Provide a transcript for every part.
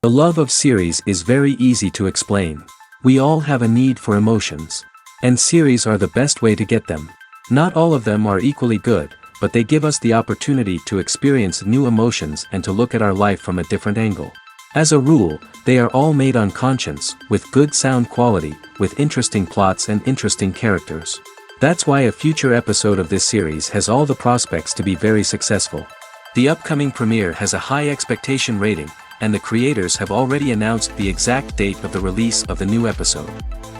The love of series is very easy to explain. We all have a need for emotions. And series are the best way to get them. Not all of them are equally good, but they give us the opportunity to experience new emotions and to look at our life from a different angle. As a rule, they are all made on conscience, with good sound quality, with interesting plots and interesting characters. That's why a future episode of this series has all the prospects to be very successful. The upcoming premiere has a high expectation rating, and the creators have already announced the exact date of the release of the new episode.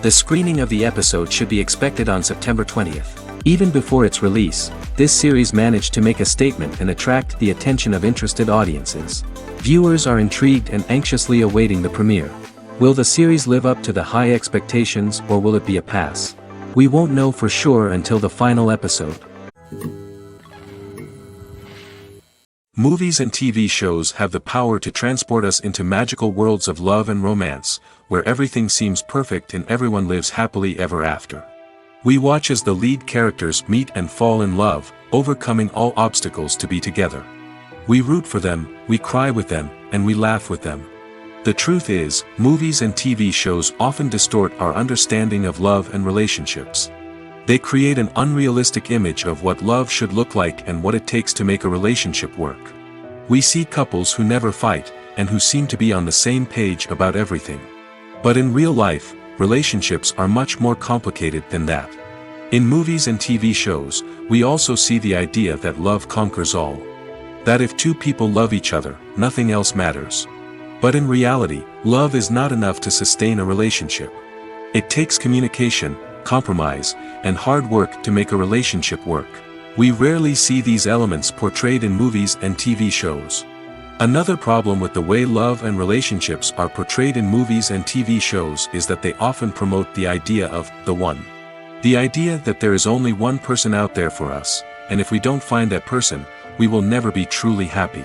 The screening of the episode should be expected on September 20th. Even before its release, this series managed to make a statement and attract the attention of interested audiences. Viewers are intrigued and anxiously awaiting the premiere. Will the series live up to the high expectations, or will it be a pass? We won't know for sure until the final episode. Movies and TV shows have the power to transport us into magical worlds of love and romance, where everything seems perfect and everyone lives happily ever after. We watch as the lead characters meet and fall in love, overcoming all obstacles to be together. We root for them, we cry with them, and we laugh with them. The truth is, movies and TV shows often distort our understanding of love and relationships. They create an unrealistic image of what love should look like and what it takes to make a relationship work. We see couples who never fight, and who seem to be on the same page about everything. But in real life, relationships are much more complicated than that. In movies and TV shows, we also see the idea that love conquers all. That if two people love each other, nothing else matters. But in reality, love is not enough to sustain a relationship. It takes communication, compromise, and hard work to make a relationship work. We rarely see these elements portrayed in movies and TV shows. Another problem with the way love and relationships are portrayed in movies and TV shows is that they often promote the idea of the one. The idea that there is only one person out there for us, and if we don't find that person, we will never be truly happy.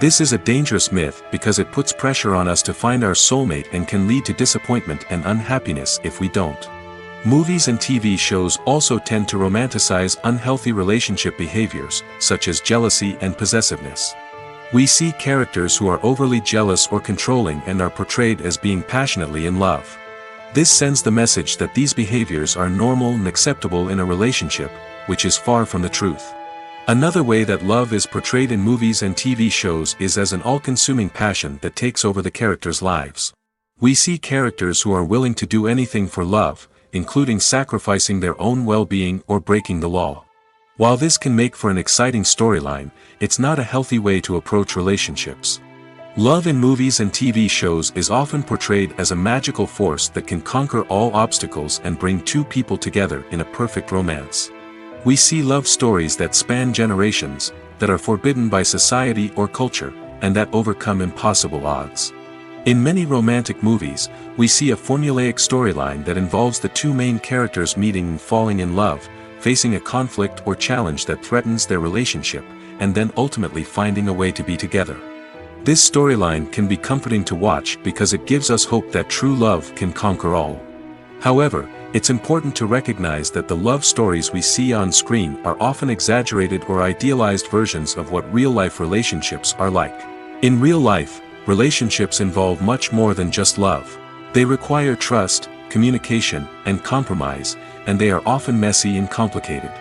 This is a dangerous myth because it puts pressure on us to find our soulmate and can lead to disappointment and unhappiness if we don't. Movies and TV shows also tend to romanticize unhealthy relationship behaviors, such as jealousy and possessiveness. We see characters who are overly jealous or controlling and are portrayed as being passionately in love. This sends the message that these behaviors are normal and acceptable in a relationship, which is far from the truth. Another way that love is portrayed in movies and TV shows is as an all-consuming passion that takes over the characters' lives. We see characters who are willing to do anything for love, including sacrificing their own well-being or breaking the law. While this can make for an exciting storyline, it's not a healthy way to approach relationships. Love in movies and TV shows is often portrayed as a magical force that can conquer all obstacles and bring two people together in a perfect romance. We see love stories that span generations, that are forbidden by society or culture, and that overcome impossible odds. In many romantic movies, we see a formulaic storyline that involves the two main characters meeting and falling in love, facing a conflict or challenge that threatens their relationship, and then ultimately finding a way to be together. This storyline can be comforting to watch because it gives us hope that true love can conquer all. However, it's important to recognize that the love stories we see on screen are often exaggerated or idealized versions of what real-life relationships are like. In real life, relationships involve much more than just love. They require trust, communication, and compromise, and they are often messy and complicated.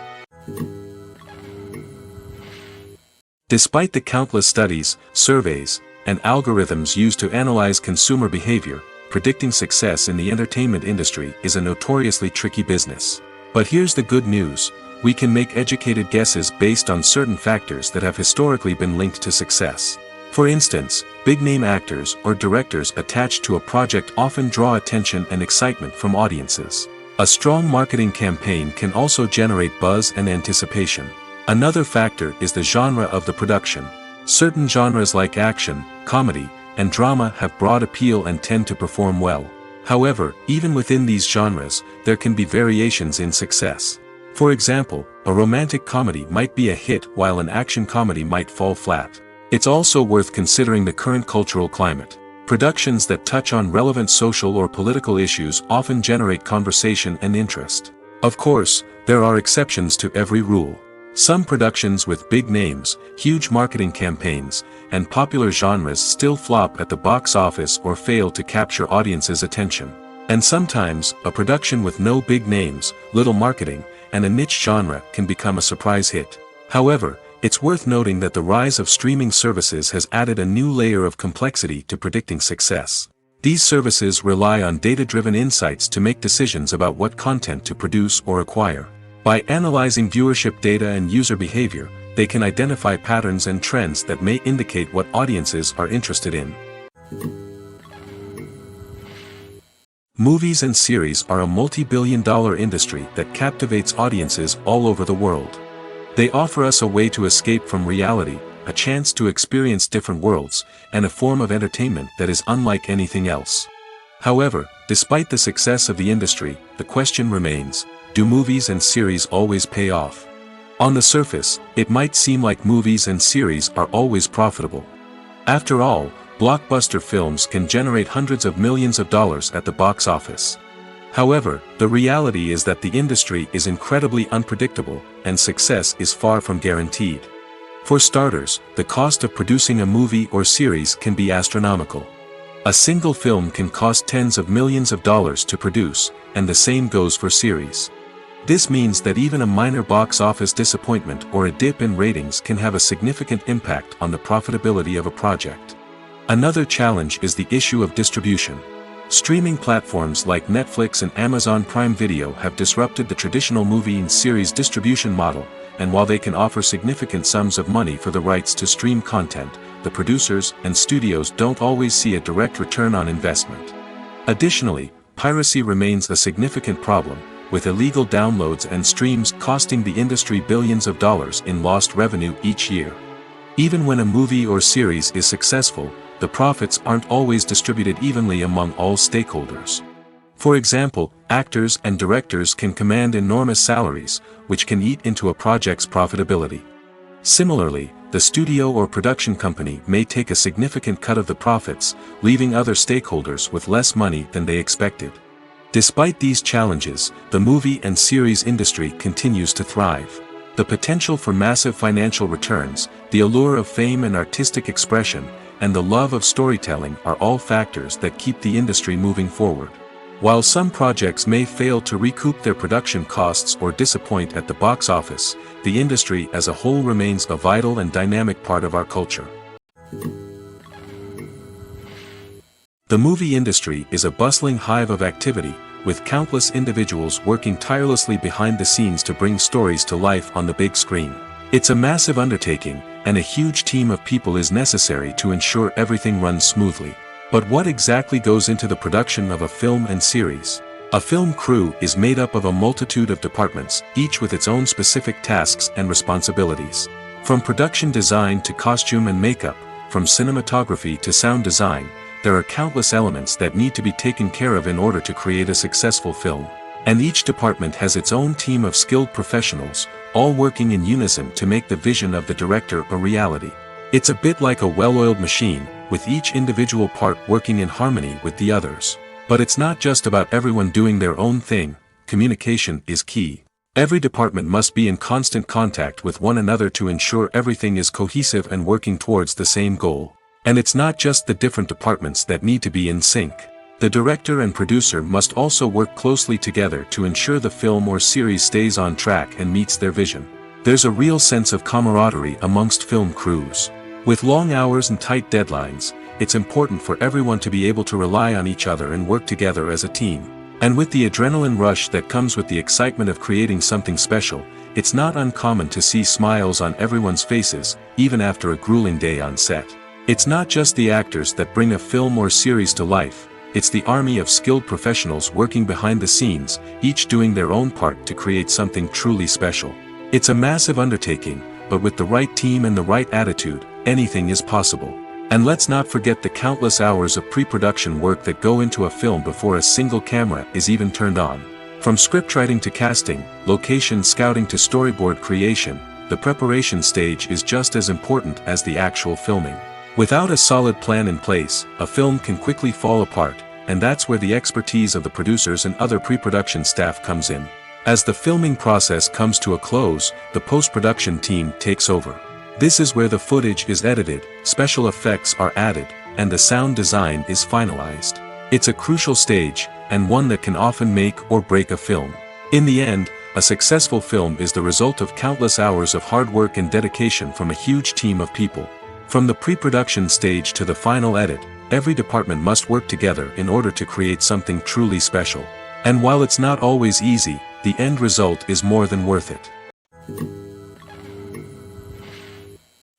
Despite the countless studies, surveys, and algorithms used to analyze consumer behavior, predicting success in the entertainment industry is a notoriously tricky business. But here's the good news: we can make educated guesses based on certain factors that have historically been linked to success. For instance, big-name actors or directors attached to a project often draw attention and excitement from audiences. A strong marketing campaign can also generate buzz and anticipation. Another factor is the genre of the production. Certain genres like action, comedy, and drama have broad appeal and tend to perform well. However, even within these genres, there can be variations in success. For example, a romantic comedy might be a hit while an action comedy might fall flat. It's also worth considering the current cultural climate. Productions that touch on relevant social or political issues often generate conversation and interest. Of course, there are exceptions to every rule. Some productions with big names, huge marketing campaigns, and popular genres still flop at the box office or fail to capture audiences' attention. And sometimes, a production with no big names, little marketing, and a niche genre can become a surprise hit. However, it's worth noting that the rise of streaming services has added a new layer of complexity to predicting success. These services rely on data-driven insights to make decisions about what content to produce or acquire. By analyzing viewership data and user behavior, they can identify patterns and trends that may indicate what audiences are interested in. Movies and series are a multi-billion-dollar industry that captivates audiences all over the world. They offer us a way to escape from reality, a chance to experience different worlds, and a form of entertainment that is unlike anything else. However, despite the success of the industry, the question remains: do movies and series always pay off? On the surface, it might seem like movies and series are always profitable. After all, blockbuster films can generate hundreds of millions of dollars at the box office. However, the reality is that the industry is incredibly unpredictable, and success is far from guaranteed. For starters, the cost of producing a movie or series can be astronomical. A single film can cost tens of millions of dollars to produce, and the same goes for series. This means that even a minor box office disappointment or a dip in ratings can have a significant impact on the profitability of a project. Another challenge is the issue of distribution. Streaming platforms like Netflix and Amazon Prime Video have disrupted the traditional movie and series distribution model, and while they can offer significant sums of money for the rights to stream content, the producers and studios don't always see a direct return on investment. Additionally, piracy remains a significant problem, with illegal downloads and streams costing the industry billions of dollars in lost revenue each year. Even when a movie or series is successful, the profits aren't always distributed evenly among all stakeholders. For example, actors and directors can command enormous salaries, which can eat into a project's profitability. Similarly, the studio or production company may take a significant cut of the profits, leaving other stakeholders with less money than they expected. Despite these challenges, the movie and series industry continues to thrive. The potential for massive financial returns, the allure of fame and artistic expression, and the love of storytelling are all factors that keep the industry moving forward. While some projects may fail to recoup their production costs or disappoint at the box office, the industry as a whole remains a vital and dynamic part of our culture. The movie industry is a bustling hive of activity, with countless individuals working tirelessly behind the scenes to bring stories to life on the big screen. It's a massive undertaking, and a huge team of people is necessary to ensure everything runs smoothly. But what exactly goes into the production of a film and series? A film crew is made up of a multitude of departments, each with its own specific tasks and responsibilities. From production design to costume and makeup, from cinematography to sound design, there are countless elements that need to be taken care of in order to create a successful film. And each department has its own team of skilled professionals, all working in unison to make the vision of the director a reality. It's a bit like a well-oiled machine, with each individual part working in harmony with the others. But it's not just about everyone doing their own thing. Communication is key. Every department must be in constant contact with one another to ensure everything is cohesive and working towards the same goal. And it's not just the different departments that need to be in sync. The director and producer must also work closely together to ensure the film or series stays on track and meets their vision. There's a real sense of camaraderie amongst film crews. With long hours and tight deadlines, it's important for everyone to be able to rely on each other and work together as a team. And with the adrenaline rush that comes with the excitement of creating something special, it's not uncommon to see smiles on everyone's faces, even after a grueling day on set. It's not just the actors that bring a film or series to life, it's the army of skilled professionals working behind the scenes, each doing their own part to create something truly special. It's a massive undertaking, but with the right team and the right attitude, anything is possible. And let's not forget the countless hours of pre-production work that go into a film before a single camera is even turned on. From scriptwriting to casting, location scouting to storyboard creation, the preparation stage is just as important as the actual filming. Without a solid plan in place, a film can quickly fall apart, and that's where the expertise of the producers and other pre-production staff comes in. As the filming process comes to a close, the post-production team takes over. This is where the footage is edited, special effects are added, and the sound design is finalized. It's a crucial stage, and one that can often make or break a film. In the end, a successful film is the result of countless hours of hard work and dedication from a huge team of people. From the pre-production stage to the final edit, every department must work together in order to create something truly special. And while it's not always easy, the end result is more than worth it.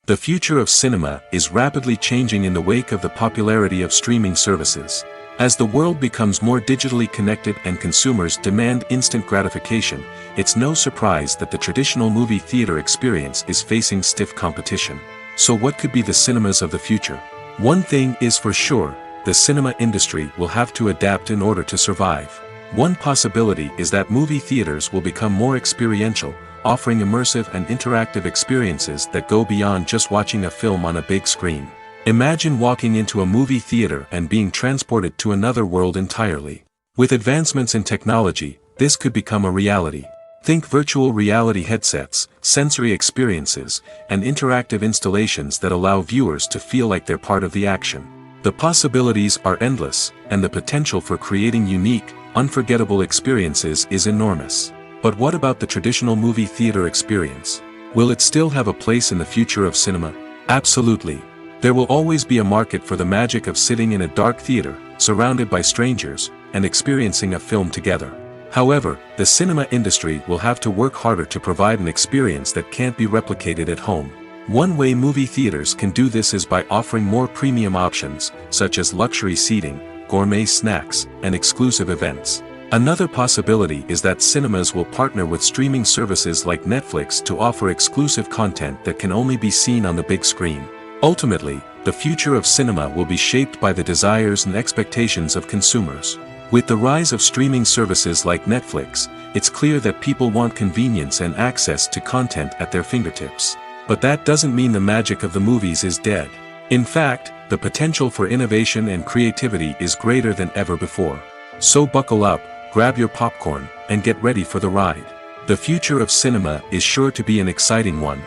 The future of cinema is rapidly changing in the wake of the popularity of streaming services. As the world becomes more digitally connected and consumers demand instant gratification, it's no surprise that the traditional movie theater experience is facing stiff competition. So what could be the cinemas of the future? One thing is for sure, the cinema industry will have to adapt in order to survive. One possibility is that movie theaters will become more experiential, offering immersive and interactive experiences that go beyond just watching a film on a big screen. Imagine walking into a movie theater and being transported to another world entirely. With advancements in technology, this could become a reality. Think virtual reality headsets, sensory experiences, and interactive installations that allow viewers to feel like they're part of the action. The possibilities are endless, and the potential for creating unique, unforgettable experiences is enormous. But what about the traditional movie theater experience? Will it still have a place in the future of cinema? Absolutely. There will always be a market for the magic of sitting in a dark theater, surrounded by strangers, and experiencing a film together. However, the cinema industry will have to work harder to provide an experience that can't be replicated at home. One way movie theaters can do this is by offering more premium options, such as luxury seating, gourmet snacks, and exclusive events. Another possibility is that cinemas will partner with streaming services like Netflix to offer exclusive content that can only be seen on the big screen. Ultimately, the future of cinema will be shaped by the desires and expectations of consumers. With the rise of streaming services like Netflix, it's clear that people want convenience and access to content at their fingertips. But that doesn't mean the magic of the movies is dead. In fact, the potential for innovation and creativity is greater than ever before. So buckle up, grab your popcorn, and get ready for the ride. The future of cinema is sure to be an exciting one.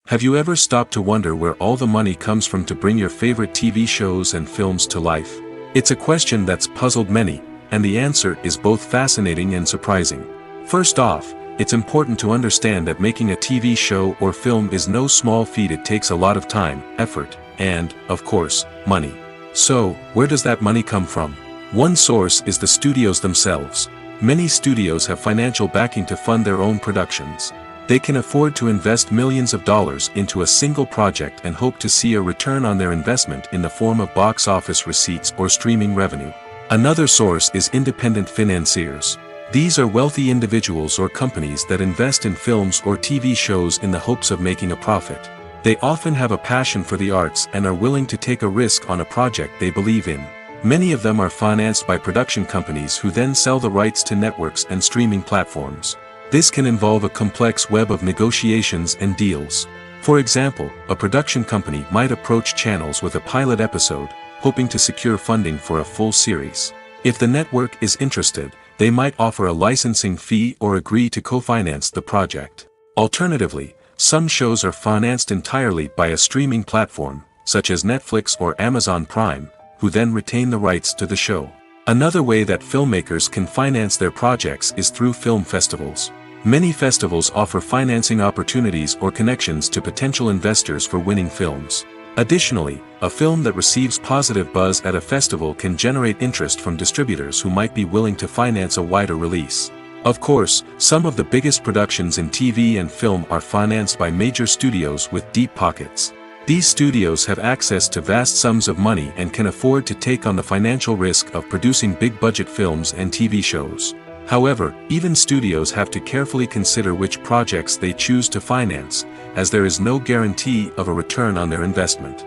Have you ever stopped to wonder where all the money comes from to bring your favorite TV shows and films to life? It's a question that's puzzled many, and the answer is both fascinating and surprising. First off, it's important to understand that making a TV show or film is no small feat. It takes a lot of time, effort, and, of course, money. So, where does that money come from? One source is the studios themselves. Many studios have financial backing to fund their own productions. They can afford to invest millions of dollars into a single project and hope to see a return on their investment in the form of box office receipts or streaming revenue. Another source is independent financiers. These are wealthy individuals or companies that invest in films or TV shows in the hopes of making a profit. They often have a passion for the arts and are willing to take a risk on a project they believe in. Many of them are financed by production companies who then sell the rights to networks and streaming platforms. This can involve a complex web of negotiations and deals. For example, a production company might approach channels with a pilot episode, hoping to secure funding for a full series. If the network is interested, they might offer a licensing fee or agree to co-finance the project. Alternatively, some shows are financed entirely by a streaming platform, such as Netflix or Amazon Prime, who then retain the rights to the show. Another way that filmmakers can finance their projects is through film festivals. Many festivals offer financing opportunities or connections to potential investors for winning films. Additionally, a film that receives positive buzz at a festival can generate interest from distributors who might be willing to finance a wider release. Of course, some of the biggest productions in TV and film are financed by major studios with deep pockets. These studios have access to vast sums of money and can afford to take on the financial risk of producing big-budget films and TV shows. However, even studios have to carefully consider which projects they choose to finance, as there is no guarantee of a return on their investment.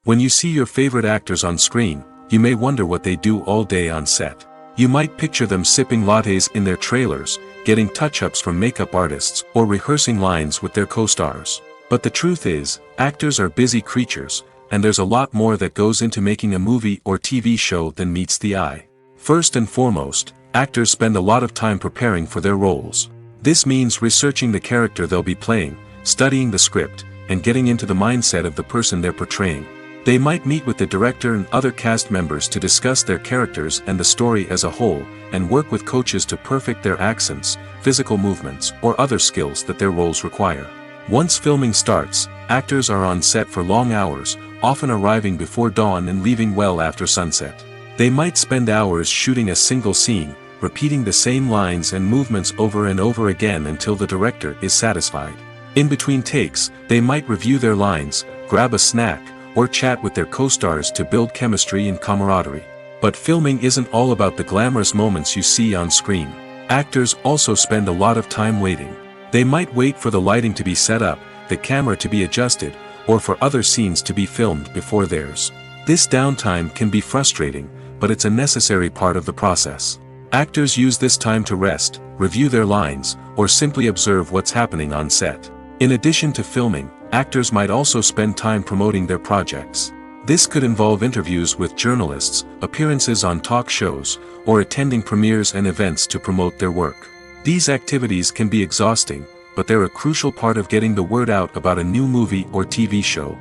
When you see your favorite actors on screen, you may wonder what they do all day on set. You might picture them sipping lattes in their trailers, getting touch-ups from makeup artists, or rehearsing lines with their co-stars. But the truth is, actors are busy creatures, and there's a lot more that goes into making a movie or TV show than meets the eye. First and foremost, actors spend a lot of time preparing for their roles. This means researching the character they'll be playing, studying the script, and getting into the mindset of the person they're portraying. They might meet with the director and other cast members to discuss their characters and the story as a whole, and work with coaches to perfect their accents, physical movements, or other skills that their roles require. Once filming starts, actors are on set for long hours, often arriving before dawn and leaving well after sunset. They might spend hours shooting a single scene, repeating the same lines and movements over and over again until the director is satisfied. In between takes, they might review their lines, grab a snack, or chat with their co-stars to build chemistry and camaraderie. But filming isn't all about the glamorous moments you see on screen. Actors also spend a lot of time waiting. They might wait for the lighting to be set up, the camera to be adjusted, or for other scenes to be filmed before theirs. This downtime can be frustrating, but it's a necessary part of the process. Actors use this time to rest, review their lines, or simply observe what's happening on set. In addition to filming, actors might also spend time promoting their projects. This could involve interviews with journalists, appearances on talk shows, or attending premieres and events to promote their work. These activities can be exhausting, but they're a crucial part of getting the word out about a new movie or TV show.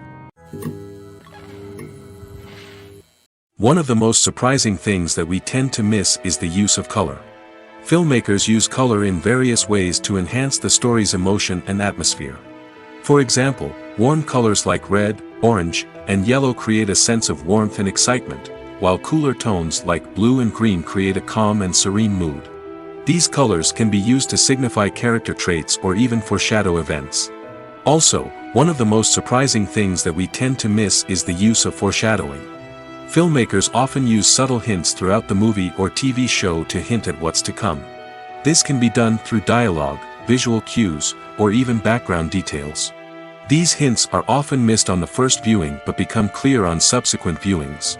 One of the most surprising things that we tend to miss is the use of color. Filmmakers use color in various ways to enhance the story's emotion and atmosphere. For example, warm colors like red, orange, and yellow create a sense of warmth and excitement, while cooler tones like blue and green create a calm and serene mood. These colors can be used to signify character traits or even foreshadow events. Also, one of the most surprising things that we tend to miss is the use of foreshadowing. Filmmakers often use subtle hints throughout the movie or TV show to hint at what's to come. This can be done through dialogue, visual cues, or even background details. These hints are often missed on the first viewing but become clear on subsequent viewings.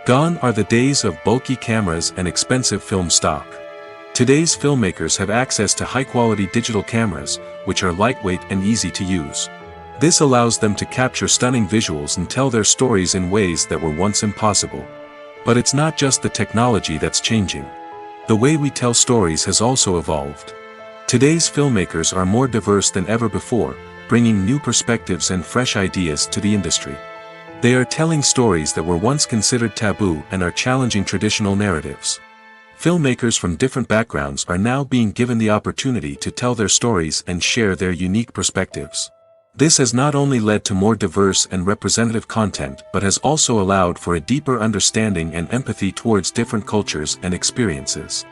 Gone are the days of bulky cameras and expensive film stock. Today's filmmakers have access to high-quality digital cameras, which are lightweight and easy to use. This allows them to capture stunning visuals and tell their stories in ways that were once impossible. But it's not just the technology that's changing. The way we tell stories has also evolved. Today's filmmakers are more diverse than ever before, bringing new perspectives and fresh ideas to the industry. They are telling stories that were once considered taboo and are challenging traditional narratives. Filmmakers from different backgrounds are now being given the opportunity to tell their stories and share their unique perspectives. This has not only led to more diverse and representative content but has also allowed for a deeper understanding and empathy towards different cultures and experiences.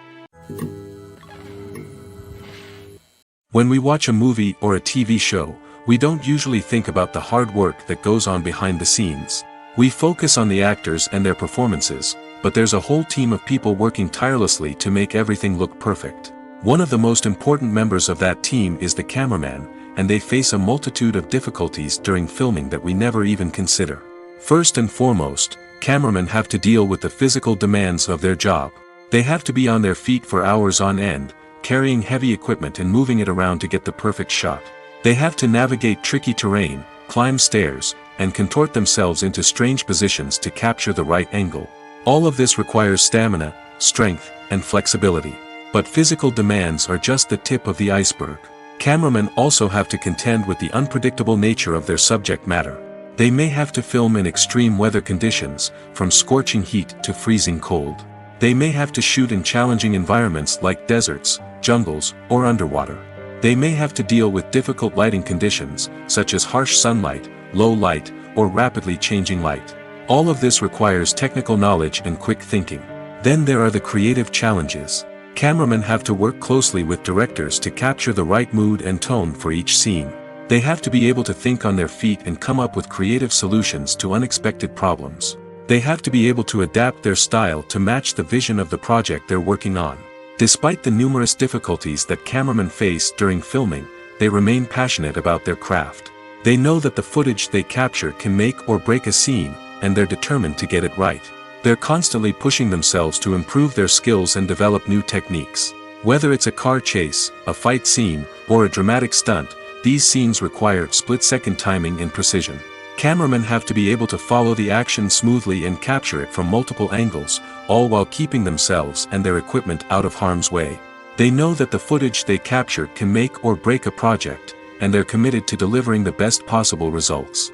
When we watch a movie or a TV show, we don't usually think about the hard work that goes on behind the scenes. We focus on the actors and their performances, but there's a whole team of people working tirelessly to make everything look perfect. One of the most important members of that team is the cameraman, and they face a multitude of difficulties during filming that we never even consider. First and foremost, cameramen have to deal with the physical demands of their job. They have to be on their feet for hours on end, carrying heavy equipment and moving it around to get the perfect shot. They have to navigate tricky terrain, climb stairs, and contort themselves into strange positions to capture the right angle. All of this requires stamina, strength, and flexibility. But physical demands are just the tip of the iceberg. Cameramen also have to contend with the unpredictable nature of their subject matter. They may have to film in extreme weather conditions, from scorching heat to freezing cold. They may have to shoot in challenging environments like deserts, jungles, or underwater. They may have to deal with difficult lighting conditions, such as harsh sunlight, low light, or rapidly changing light. All of this requires technical knowledge and quick thinking. Then there are the creative challenges. Cameramen have to work closely with directors to capture the right mood and tone for each scene. They have to be able to think on their feet and come up with creative solutions to unexpected problems. They have to be able to adapt their style to match the vision of the project they're working on. Despite the numerous difficulties that cameramen face during filming, they remain passionate about their craft. They know that the footage they capture can make or break a scene, and they're determined to get it right. They're constantly pushing themselves to improve their skills and develop new techniques. Whether it's a car chase, a fight scene, or a dramatic stunt, these scenes require split-second timing and precision. Cameramen have to be able to follow the action smoothly and capture it from multiple angles, all while keeping themselves and their equipment out of harm's way. They know that the footage they capture can make or break a project, and they're committed to delivering the best possible results.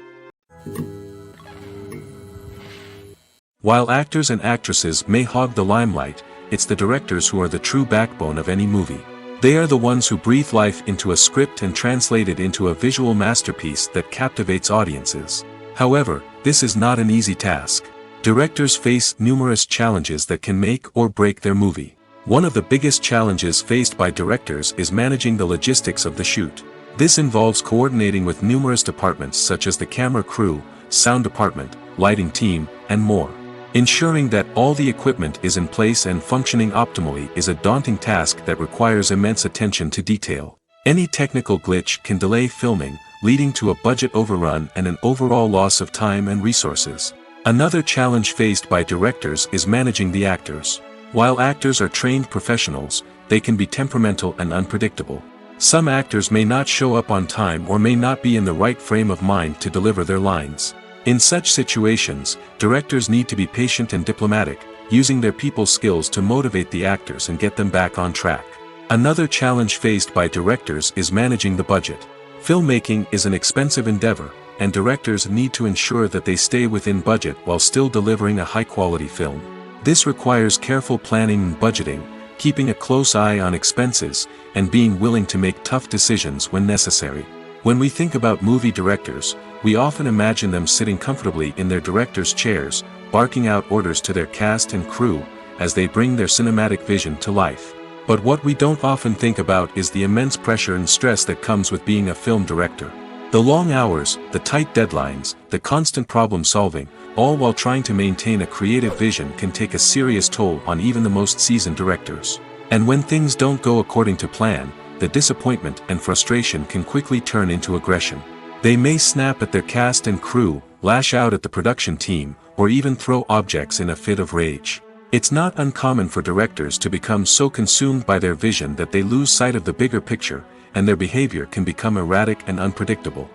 While actors and actresses may hog the limelight, it's the directors who are the true backbone of any movie. They are the ones who breathe life into a script and translate it into a visual masterpiece that captivates audiences. However, this is not an easy task. Directors face numerous challenges that can make or break their movie. One of the biggest challenges faced by directors is managing the logistics of the shoot. This involves coordinating with numerous departments such as the camera crew, sound department, lighting team, and more. Ensuring that all the equipment is in place and functioning optimally is a daunting task that requires immense attention to detail. Any technical glitch can delay filming, leading to a budget overrun and an overall loss of time and resources. Another challenge faced by directors is managing the actors. While actors are trained professionals, they can be temperamental and unpredictable. Some actors may not show up on time or may not be in the right frame of mind to deliver their lines. In such situations, directors need to be patient and diplomatic, using their people skills to motivate the actors and get them back on track. Another challenge faced by directors is managing the budget. Filmmaking is an expensive endeavor, and directors need to ensure that they stay within budget while still delivering a high-quality film. This requires careful planning and budgeting, keeping a close eye on expenses, and being willing to make tough decisions when necessary. When we think about movie directors, we often imagine them sitting comfortably in their director's chairs, barking out orders to their cast and crew, as they bring their cinematic vision to life. But what we don't often think about is the immense pressure and stress that comes with being a film director. The long hours, the tight deadlines, the constant problem solving, all while trying to maintain a creative vision can take a serious toll on even the most seasoned directors. And when things don't go according to plan, the disappointment and frustration can quickly turn into aggression. They may snap at their cast and crew, lash out at the production team, or even throw objects in a fit of rage. It's not uncommon for directors to become so consumed by their vision that they lose sight of the bigger picture, and their behavior can become erratic and unpredictable.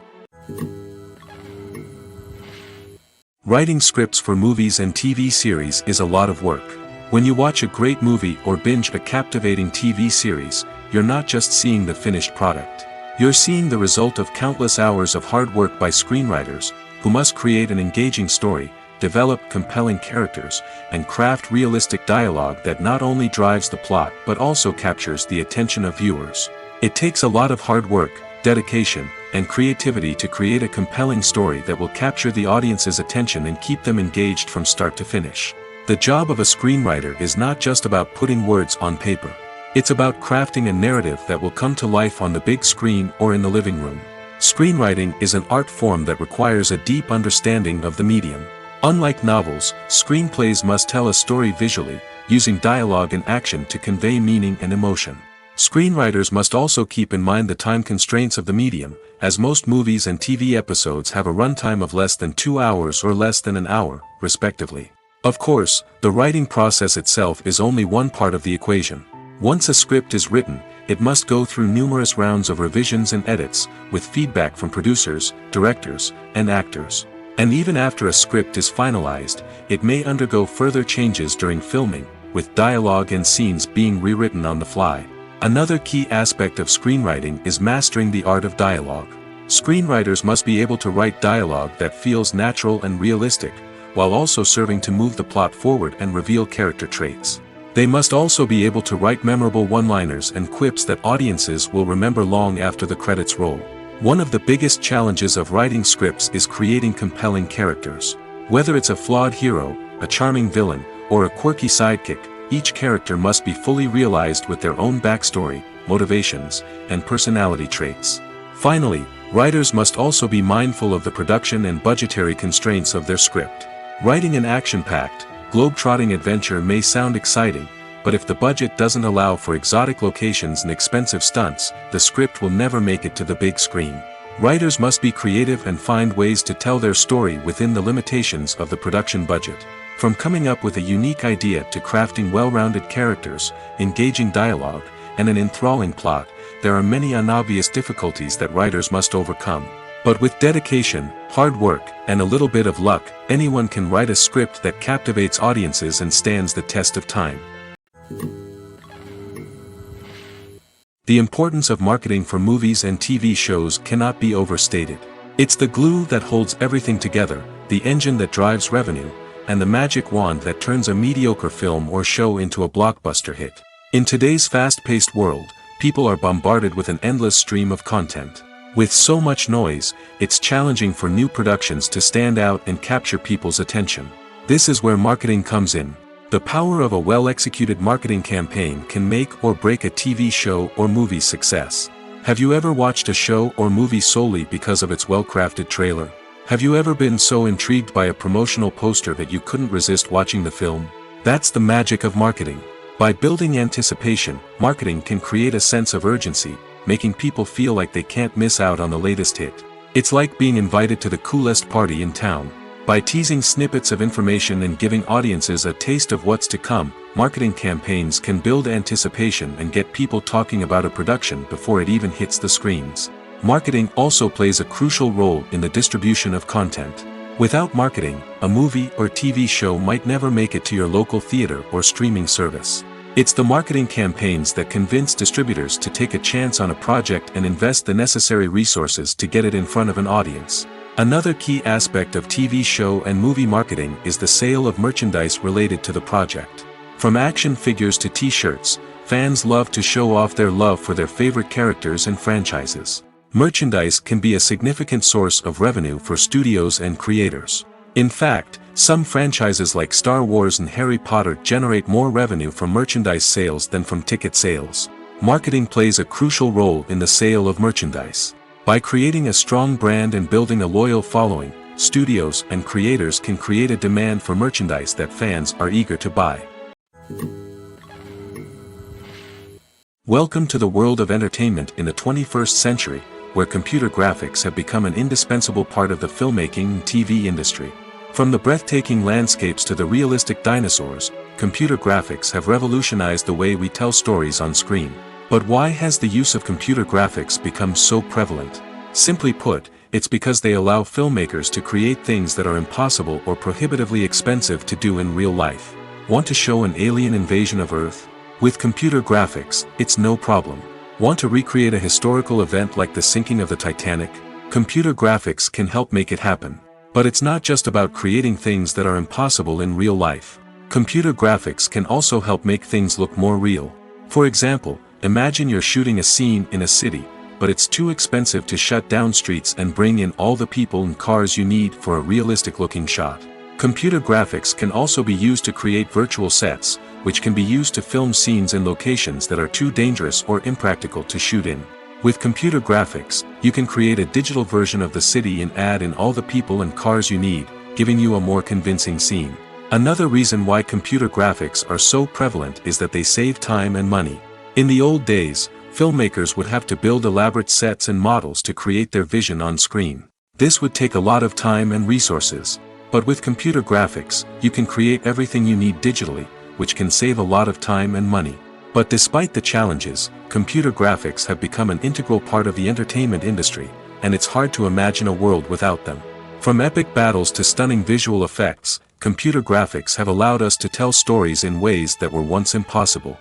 Writing scripts for movies and TV series is a lot of work. When you watch a great movie or binge a captivating TV series, you're not just seeing the finished product. You're seeing the result of countless hours of hard work by screenwriters, who must create an engaging story, develop compelling characters, and craft realistic dialogue that not only drives the plot but also captures the attention of viewers. It takes a lot of hard work, dedication, and creativity to create a compelling story that will capture the audience's attention and keep them engaged from start to finish. The job of a screenwriter is not just about putting words on paper. It's about crafting a narrative that will come to life on the big screen or in the living room. Screenwriting is an art form that requires a deep understanding of the medium. Unlike novels, screenplays must tell a story visually, using dialogue and action to convey meaning and emotion. Screenwriters must also keep in mind the time constraints of the medium, as most movies and TV episodes have a runtime of less than 2 hours or less than an hour, respectively. Of course, the writing process itself is only one part of the equation. Once a script is written, it must go through numerous rounds of revisions and edits, with feedback from producers, directors, and actors. And even after a script is finalized, it may undergo further changes during filming, with dialogue and scenes being rewritten on the fly. Another key aspect of screenwriting is mastering the art of dialogue. Screenwriters must be able to write dialogue that feels natural and realistic, while also serving to move the plot forward and reveal character traits. They must also be able to write memorable one-liners and quips that audiences will remember long after the credits roll. One of the biggest challenges of writing scripts is creating compelling characters. Whether it's a flawed hero, a charming villain, or a quirky sidekick, each character must be fully realized with their own backstory, motivations, and personality traits. Finally, writers must also be mindful of the production and budgetary constraints of their script. Writing an action-packed, globe-trotting adventure may sound exciting, but if the budget doesn't allow for exotic locations and expensive stunts, the script will never make it to the big screen. Writers must be creative and find ways to tell their story within the limitations of the production budget. From coming up with a unique idea to crafting well-rounded characters, engaging dialogue, and an enthralling plot, there are many unobvious difficulties that writers must overcome. But with dedication, hard work, and a little bit of luck, anyone can write a script that captivates audiences and stands the test of time. The importance of marketing for movies and TV shows cannot be overstated. It's the glue that holds everything together, the engine that drives revenue, and the magic wand that turns a mediocre film or show into a blockbuster hit. In today's fast-paced world, people are bombarded with an endless stream of content. With so much noise, it's challenging for new productions to stand out and capture people's attention. This is where marketing comes in. The power of a well-executed marketing campaign can make or break a TV show or movie's success. Have you ever watched a show or movie solely because of its well-crafted trailer? Have you ever been so intrigued by a promotional poster that you couldn't resist watching the film? That's the magic of marketing. By building anticipation, marketing can create a sense of urgency, making people feel like they can't miss out on the latest hit. It's like being invited to the coolest party in town. By teasing snippets of information and giving audiences a taste of what's to come, marketing campaigns can build anticipation and get people talking about a production before it even hits the screens. Marketing also plays a crucial role in the distribution of content. Without marketing, a movie or TV show might never make it to your local theater or streaming service. It's the marketing campaigns that convince distributors to take a chance on a project and invest the necessary resources to get it in front of an audience. Another key aspect of TV show and movie marketing is the sale of merchandise related to the project. From action figures to t-shirts, fans love to show off their love for their favorite characters and franchises. Merchandise can be a significant source of revenue for studios and creators. In fact, some franchises like Star Wars and Harry Potter generate more revenue from merchandise sales than from ticket sales. Marketing plays a crucial role in the sale of merchandise. By creating a strong brand and building a loyal following, studios and creators can create a demand for merchandise that fans are eager to buy. Welcome to the world of entertainment in the 21st century, where computer graphics have become an indispensable part of the filmmaking and TV industry. From the breathtaking landscapes to the realistic dinosaurs, computer graphics have revolutionized the way we tell stories on screen. But why has the use of computer graphics become so prevalent? Simply put, it's because they allow filmmakers to create things that are impossible or prohibitively expensive to do in real life. Want to show an alien invasion of Earth? With computer graphics, it's no problem. Want to recreate a historical event like the sinking of the Titanic? Computer graphics can help make it happen. But it's not just about creating things that are impossible in real life. Computer graphics can also help make things look more real. For example, imagine you're shooting a scene in a city, but it's too expensive to shut down streets and bring in all the people and cars you need for a realistic-looking shot. Computer graphics can also be used to create virtual sets, which can be used to film scenes in locations that are too dangerous or impractical to shoot in. With computer graphics, you can create a digital version of the city and add in all the people and cars you need, giving you a more convincing scene. Another reason why computer graphics are so prevalent is that they save time and money. In the old days, filmmakers would have to build elaborate sets and models to create their vision on screen. This would take a lot of time and resources. But with computer graphics, you can create everything you need digitally, which can save a lot of time and money. But despite the challenges, computer graphics have become an integral part of the entertainment industry, and it's hard to imagine a world without them. From epic battles to stunning visual effects, computer graphics have allowed us to tell stories in ways that were once impossible.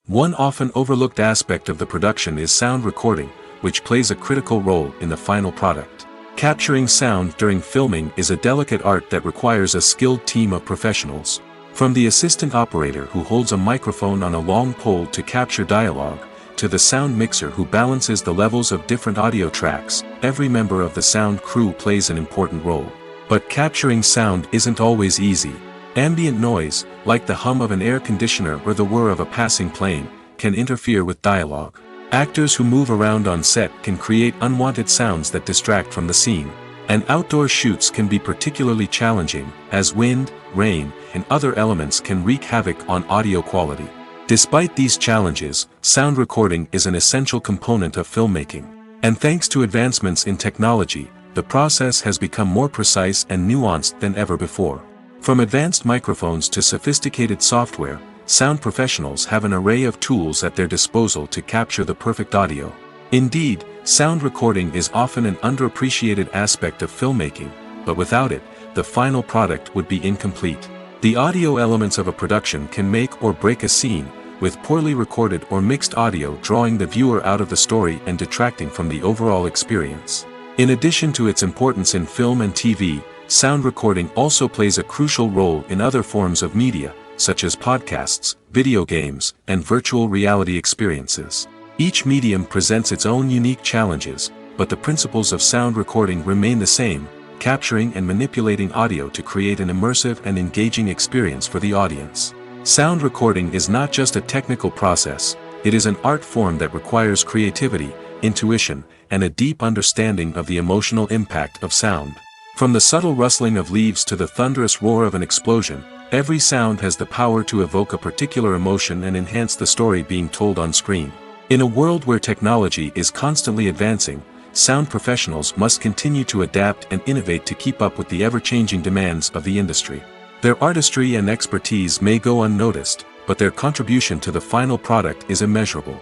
One often overlooked aspect of the production is sound recording, which plays a critical role in the final product. Capturing sound during filming is a delicate art that requires a skilled team of professionals. From the assistant operator who holds a microphone on a long pole to capture dialogue, to the sound mixer who balances the levels of different audio tracks, every member of the sound crew plays an important role. But capturing sound isn't always easy. Ambient noise, like the hum of an air conditioner or the whir of a passing plane, can interfere with dialogue. Actors who move around on set can create unwanted sounds that distract from the scene. And outdoor shoots can be particularly challenging, as wind, rain, and other elements can wreak havoc on audio quality. Despite these challenges, sound recording is an essential component of filmmaking. And thanks to advancements in technology, the process has become more precise and nuanced than ever before. From advanced microphones to sophisticated software, sound professionals have an array of tools at their disposal to capture the perfect audio. Indeed, sound recording is often an underappreciated aspect of filmmaking, but without it, the final product would be incomplete. The audio elements of a production can make or break a scene, with poorly recorded or mixed audio drawing the viewer out of the story and detracting from the overall experience. In addition to its importance in film and TV, sound recording also plays a crucial role in other forms of media, such as podcasts, video games, and virtual reality experiences. Each medium presents its own unique challenges, but the principles of sound recording remain the same: capturing and manipulating audio to create an immersive and engaging experience for the audience. Sound recording is not just a technical process, it is an art form that requires creativity, intuition, and a deep understanding of the emotional impact of sound. From the subtle rustling of leaves to the thunderous roar of an explosion, every sound has the power to evoke a particular emotion and enhance the story being told on screen. In a world where technology is constantly advancing, sound professionals must continue to adapt and innovate to keep up with the ever-changing demands of the industry. Their artistry and expertise may go unnoticed, but their contribution to the final product is immeasurable.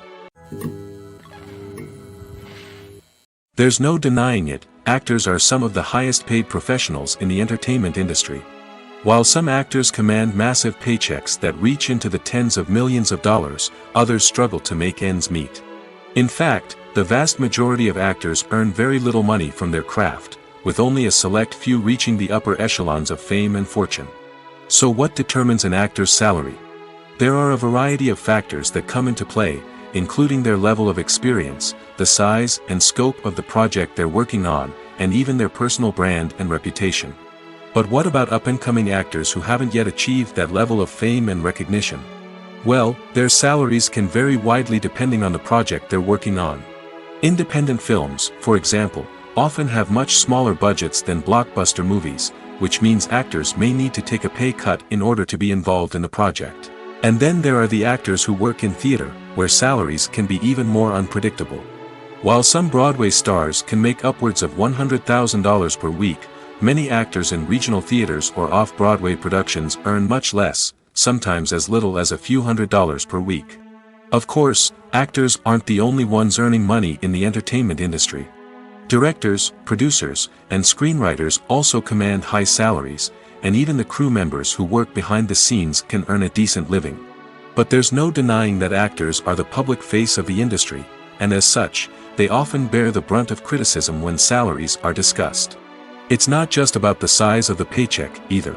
There's no denying it, actors are some of the highest-paid professionals in the entertainment industry. While some actors command massive paychecks that reach into the tens of millions of dollars, others struggle to make ends meet. In fact, the vast majority of actors earn very little money from their craft, with only a select few reaching the upper echelons of fame and fortune. So what determines an actor's salary? There are a variety of factors that come into play, including their level of experience, the size and scope of the project they're working on, and even their personal brand and reputation. But what about up-and-coming actors who haven't yet achieved that level of fame and recognition? Well, their salaries can vary widely depending on the project they're working on. Independent films, for example, often have much smaller budgets than blockbuster movies, which means actors may need to take a pay cut in order to be involved in the project. And then there are the actors who work in theater, where salaries can be even more unpredictable. While some Broadway stars can make upwards of $100,000 per week, many actors in regional theaters or off-Broadway productions earn much less, sometimes as little as a few $100s per week. Of course, actors aren't the only ones earning money in the entertainment industry. Directors, producers, and screenwriters also command high salaries, and even the crew members who work behind the scenes can earn a decent living. But there's no denying that actors are the public face of the industry, and as such, they often bear the brunt of criticism when salaries are discussed. It's not just about the size of the paycheck, either.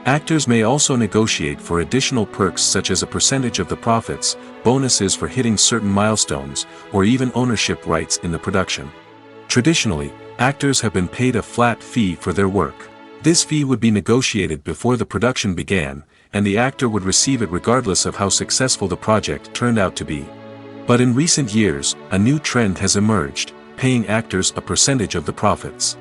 Actors may also negotiate for additional perks such as a percentage of the profits, bonuses for hitting certain milestones, or even ownership rights in the production. Traditionally, actors have been paid a flat fee for their work. This fee would be negotiated before the production began, and the actor would receive it regardless of how successful the project turned out to be. But in recent years, a new trend has emerged, paying actors a percentage of the profits.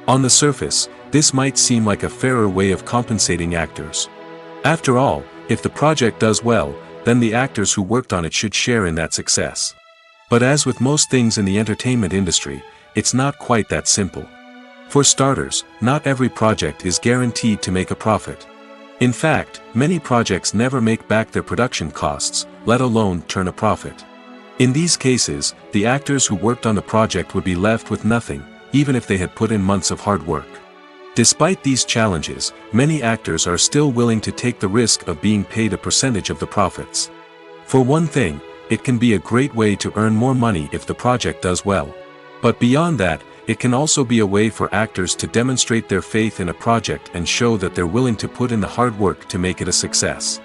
On the surface, this might seem like a fairer way of compensating actors. After all, if the project does well, then the actors who worked on it should share in that success. But as with most things in the entertainment industry, it's not quite that simple. For starters, not every project is guaranteed to make a profit. In fact, many projects never make back their production costs, let alone turn a profit. In these cases, the actors who worked on the project would be left with nothing, even if they had put in months of hard work. Despite these challenges, many actors are still willing to take the risk of being paid a percentage of the profits. For one thing, it can be a great way to earn more money if the project does well. But beyond that, it can also be a way for actors to demonstrate their faith in a project and show that they're willing to put in the hard work to make it a success.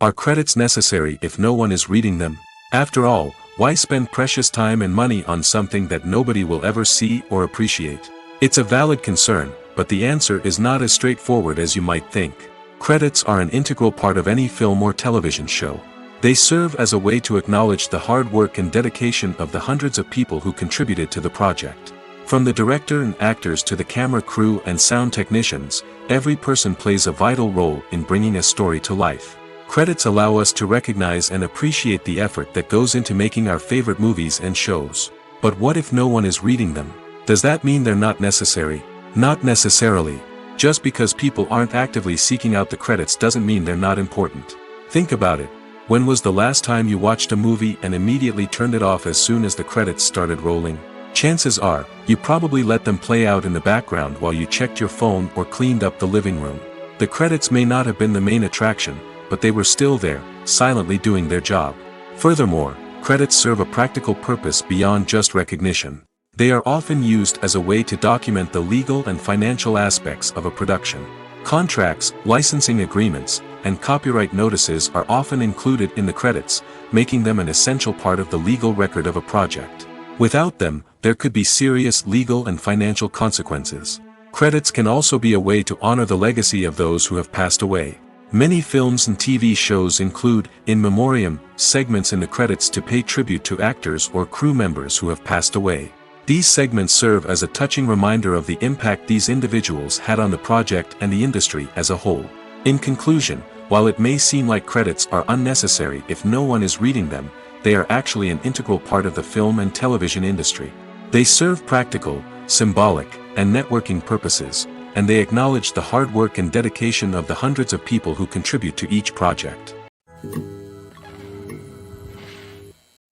Are credits necessary if no one is reading them? After all, why spend precious time and money on something that nobody will ever see or appreciate? It's a valid concern, but the answer is not as straightforward as you might think. Credits are an integral part of any film or television show. They serve as a way to acknowledge the hard work and dedication of the hundreds of people who contributed to the project. From the director and actors to the camera crew and sound technicians, every person plays a vital role in bringing a story to life. Credits allow us to recognize and appreciate the effort that goes into making our favorite movies and shows. But what if no one is reading them? Does that mean they're not necessary? Not necessarily. Just because people aren't actively seeking out the credits doesn't mean they're not important. Think about it. When was the last time you watched a movie and immediately turned it off as soon as the credits started rolling? Chances are, you probably let them play out in the background while you checked your phone or cleaned up the living room. The credits may not have been the main attraction, but they were still there, silently doing their job. Furthermore, credits serve a practical purpose beyond just recognition. They are often used as a way to document the legal and financial aspects of a production. Contracts, licensing agreements, and copyright notices are often included in the credits, making them an essential part of the legal record of a project. Without them, there could be serious legal and financial consequences. Credits can also be a way to honor the legacy of those who have passed away. Many films and TV shows include, in memoriam, segments in the credits to pay tribute to actors or crew members who have passed away. These segments serve as a touching reminder of the impact these individuals had on the project and the industry as a whole. In conclusion, while it may seem like credits are unnecessary if no one is reading them, they are actually an integral part of the film and television industry. They serve practical, symbolic, and networking purposes, and they acknowledge the hard work and dedication of the hundreds of people who contribute to each project.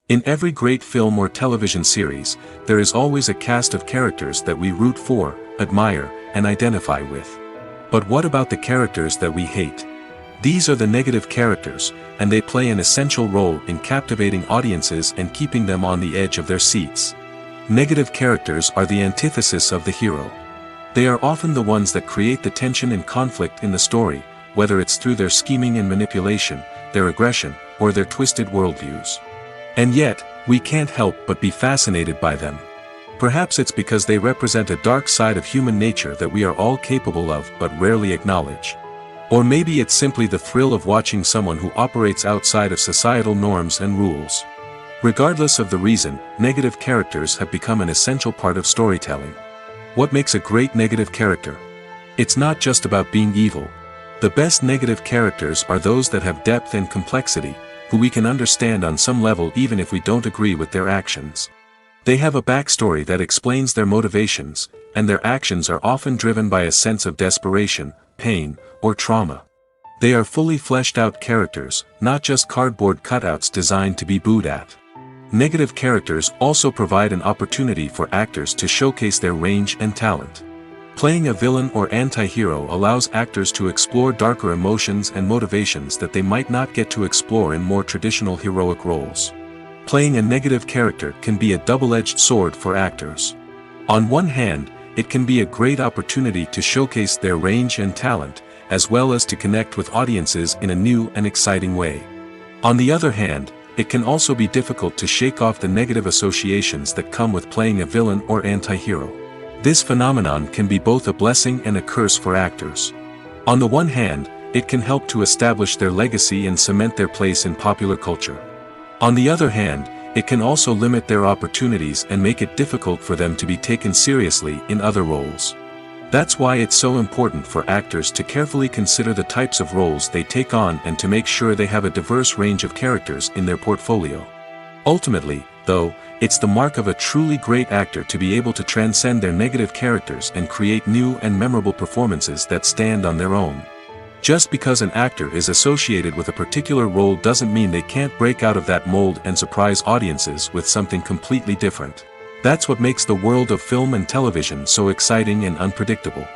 In every great film or television series, there is always a cast of characters that we root for, admire, and identify with. But what about the characters that we hate? These are the negative characters, and they play an essential role in captivating audiences and keeping them on the edge of their seats. Negative characters are the antithesis of the hero. They are often the ones that create the tension and conflict in the story, whether it's through their scheming and manipulation, their aggression, or their twisted worldviews. And yet, we can't help but be fascinated by them. Perhaps it's because they represent a dark side of human nature that we are all capable of but rarely acknowledge. Or maybe it's simply the thrill of watching someone who operates outside of societal norms and rules. Regardless of the reason, negative characters have become an essential part of storytelling. What makes a great negative character? It's not just about being evil. The best negative characters are those that have depth and complexity, who we can understand on some level even if we don't agree with their actions. They have a backstory that explains their motivations, and their actions are often driven by a sense of desperation, pain, or trauma. They are fully fleshed out characters, not just cardboard cutouts designed to be booed at. Negative characters also provide an opportunity for actors to showcase their range and talent. Playing a villain or anti-hero allows actors to explore darker emotions and motivations that they might not get to explore in more traditional heroic roles. Playing a negative character can be a double-edged sword for actors. On one hand, it can be a great opportunity to showcase their range and talent, as well as to connect with audiences in a new and exciting way. On the other hand, it can also be difficult to shake off the negative associations that come with playing a villain or anti-hero. This phenomenon can be both a blessing and a curse for actors. On the one hand, it can help to establish their legacy and cement their place in popular culture. On the other hand, it can also limit their opportunities and make it difficult for them to be taken seriously in other roles. That's why it's so important for actors to carefully consider the types of roles they take on and to make sure they have a diverse range of characters in their portfolio. Ultimately, though, it's the mark of a truly great actor to be able to transcend their negative characters and create new and memorable performances that stand on their own. Just because an actor is associated with a particular role doesn't mean they can't break out of that mold and surprise audiences with something completely different. That's what makes the world of film and television so exciting and unpredictable.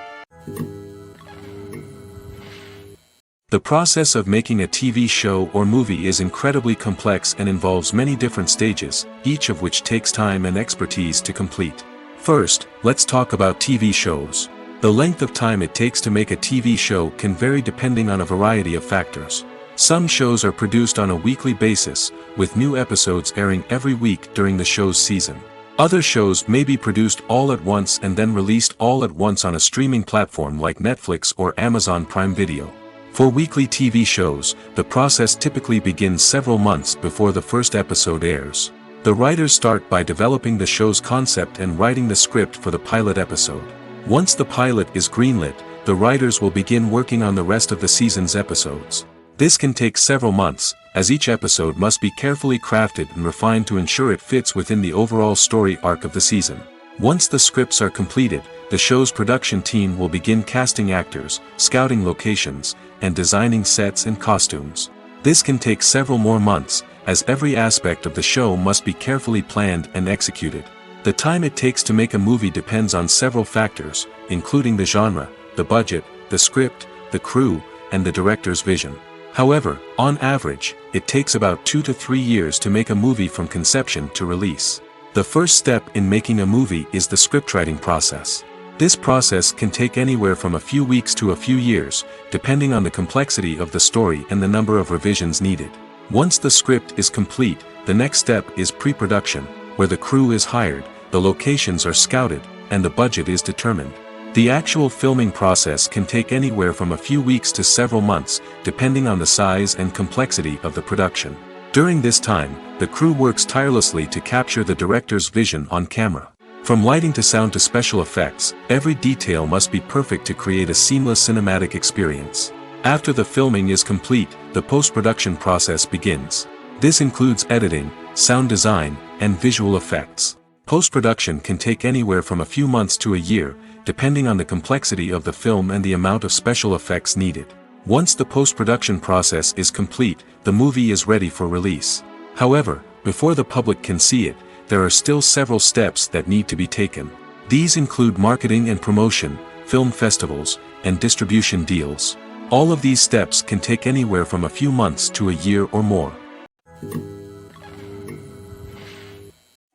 The process of making a TV show or movie is incredibly complex and involves many different stages, each of which takes time and expertise to complete. First, let's talk about TV shows. The length of time it takes to make a TV show can vary depending on a variety of factors. Some shows are produced on a weekly basis, with new episodes airing every week during the show's season. Other shows may be produced all at once and then released all at once on a streaming platform like Netflix or Amazon Prime Video. For weekly TV shows, the process typically begins several months before the first episode airs. The writers start by developing the show's concept and writing the script for the pilot episode. Once the pilot is greenlit, the writers will begin working on the rest of the season's episodes. This can take several months, as each episode must be carefully crafted and refined to ensure it fits within the overall story arc of the season. Once the scripts are completed, the show's production team will begin casting actors, scouting locations, and designing sets and costumes. This can take several more months, as every aspect of the show must be carefully planned and executed. The time it takes to make a movie depends on several factors, including the genre, the budget, the script, the crew, and the director's vision. However, on average, it takes about 2 to 3 years to make a movie from conception to release. The first step in making a movie is the scriptwriting process. This process can take anywhere from a few weeks to a few years, depending on the complexity of the story and the number of revisions needed. Once the script is complete, the next step is pre-production, where the crew is hired, the locations are scouted, and the budget is determined. The actual filming process can take anywhere from a few weeks to several months, depending on the size and complexity of the production. During this time, the crew works tirelessly to capture the director's vision on camera. From lighting to sound to special effects, every detail must be perfect to create a seamless cinematic experience. After the filming is complete, the post-production process begins. This includes editing, sound design, and visual effects. Post-production can take anywhere from a few months to a year, depending on the complexity of the film and the amount of special effects needed. Once the post-production process is complete, the movie is ready for release. However, before the public can see it, there are still several steps that need to be taken. These include marketing and promotion, film festivals, and distribution deals. All of these steps can take anywhere from a few months to a year or more.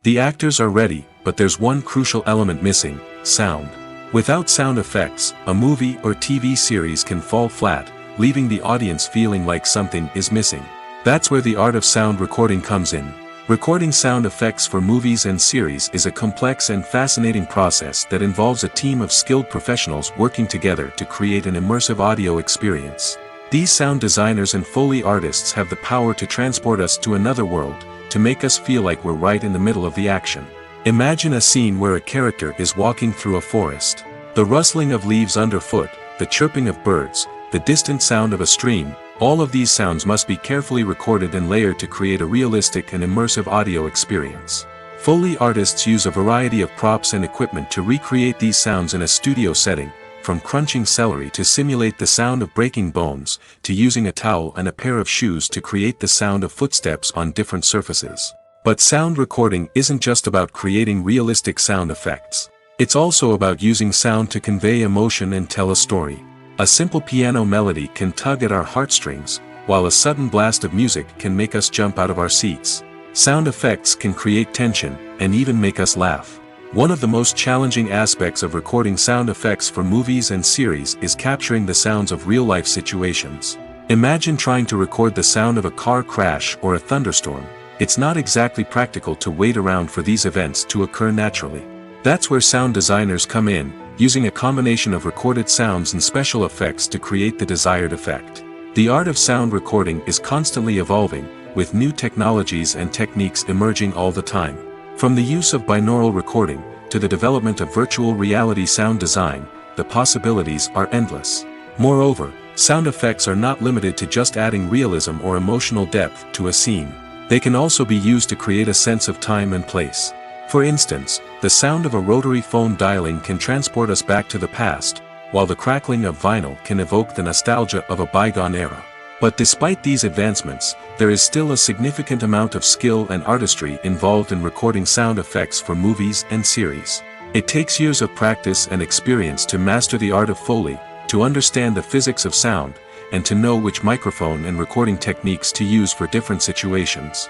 The actors are ready, but there's one crucial element missing: sound. Without sound effects, a movie or TV series can fall flat, leaving the audience feeling like something is missing. That's where the art of sound recording comes in. Recording sound effects for movies and series is a complex and fascinating process that involves a team of skilled professionals working together to create an immersive audio experience. These sound designers and Foley artists have the power to transport us to another world, to make us feel like we're right in the middle of the action. Imagine a scene where a character is walking through a forest. The rustling of leaves underfoot, the chirping of birds, the distant sound of a stream, all of these sounds must be carefully recorded and layered to create a realistic and immersive audio experience. Foley artists use a variety of props and equipment to recreate these sounds in a studio setting, from crunching celery to simulate the sound of breaking bones, to using a towel and a pair of shoes to create the sound of footsteps on different surfaces. But sound recording isn't just about creating realistic sound effects. It's also about using sound to convey emotion and tell a story. A simple piano melody can tug at our heartstrings, while a sudden blast of music can make us jump out of our seats. Sound effects can create tension, and even make us laugh. One of the most challenging aspects of recording sound effects for movies and series is capturing the sounds of real-life situations. Imagine trying to record the sound of a car crash or a thunderstorm. It's not exactly practical to wait around for these events to occur naturally. That's where sound designers come in, using a combination of recorded sounds and special effects to create the desired effect. The art of sound recording is constantly evolving, with new technologies and techniques emerging all the time. From the use of binaural recording, to the development of virtual reality sound design, the possibilities are endless. Moreover, sound effects are not limited to just adding realism or emotional depth to a scene. They can also be used to create a sense of time and place. For instance, the sound of a rotary phone dialing can transport us back to the past, while the crackling of vinyl can evoke the nostalgia of a bygone era. But despite these advancements, there is still a significant amount of skill and artistry involved in recording sound effects for movies and series. It takes years of practice and experience to master the art of Foley, to understand the physics of sound, and to know which microphone and recording techniques to use for different situations.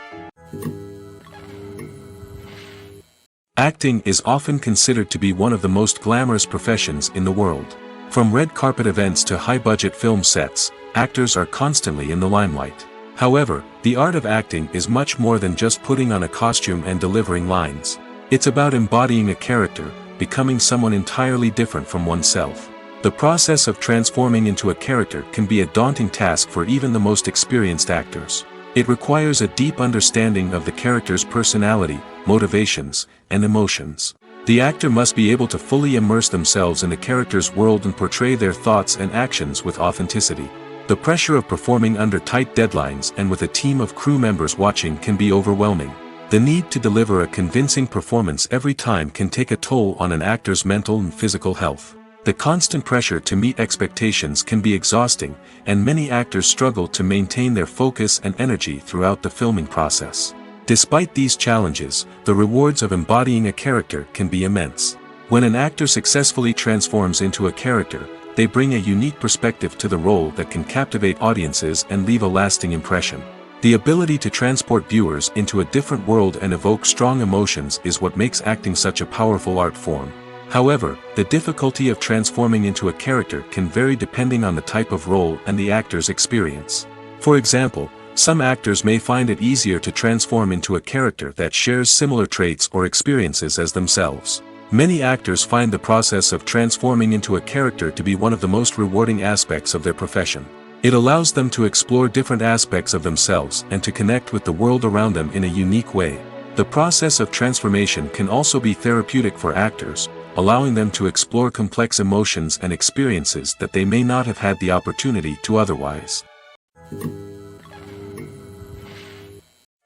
Acting is often considered to be one of the most glamorous professions in the world. From red carpet events to high-budget film sets, actors are constantly in the limelight. However, the art of acting is much more than just putting on a costume and delivering lines. It's about embodying a character, becoming someone entirely different from oneself. The process of transforming into a character can be a daunting task for even the most experienced actors. It requires a deep understanding of the character's personality, motivations, and emotions. The actor must be able to fully immerse themselves in the character's world and portray their thoughts and actions with authenticity. The pressure of performing under tight deadlines and with a team of crew members watching can be overwhelming. The need to deliver a convincing performance every time can take a toll on an actor's mental and physical health. The constant pressure to meet expectations can be exhausting, and many actors struggle to maintain their focus and energy throughout the filming process. Despite these challenges, the rewards of embodying a character can be immense. When an actor successfully transforms into a character, they bring a unique perspective to the role that can captivate audiences and leave a lasting impression. The ability to transport viewers into a different world and evoke strong emotions is what makes acting such a powerful art form. However, the difficulty of transforming into a character can vary depending on the type of role and the actor's experience. For example, some actors may find it easier to transform into a character that shares similar traits or experiences as themselves. Many actors find the process of transforming into a character to be one of the most rewarding aspects of their profession. It allows them to explore different aspects of themselves and to connect with the world around them in a unique way. The process of transformation can also be therapeutic for actors, allowing them to explore complex emotions and experiences that they may not have had the opportunity to otherwise.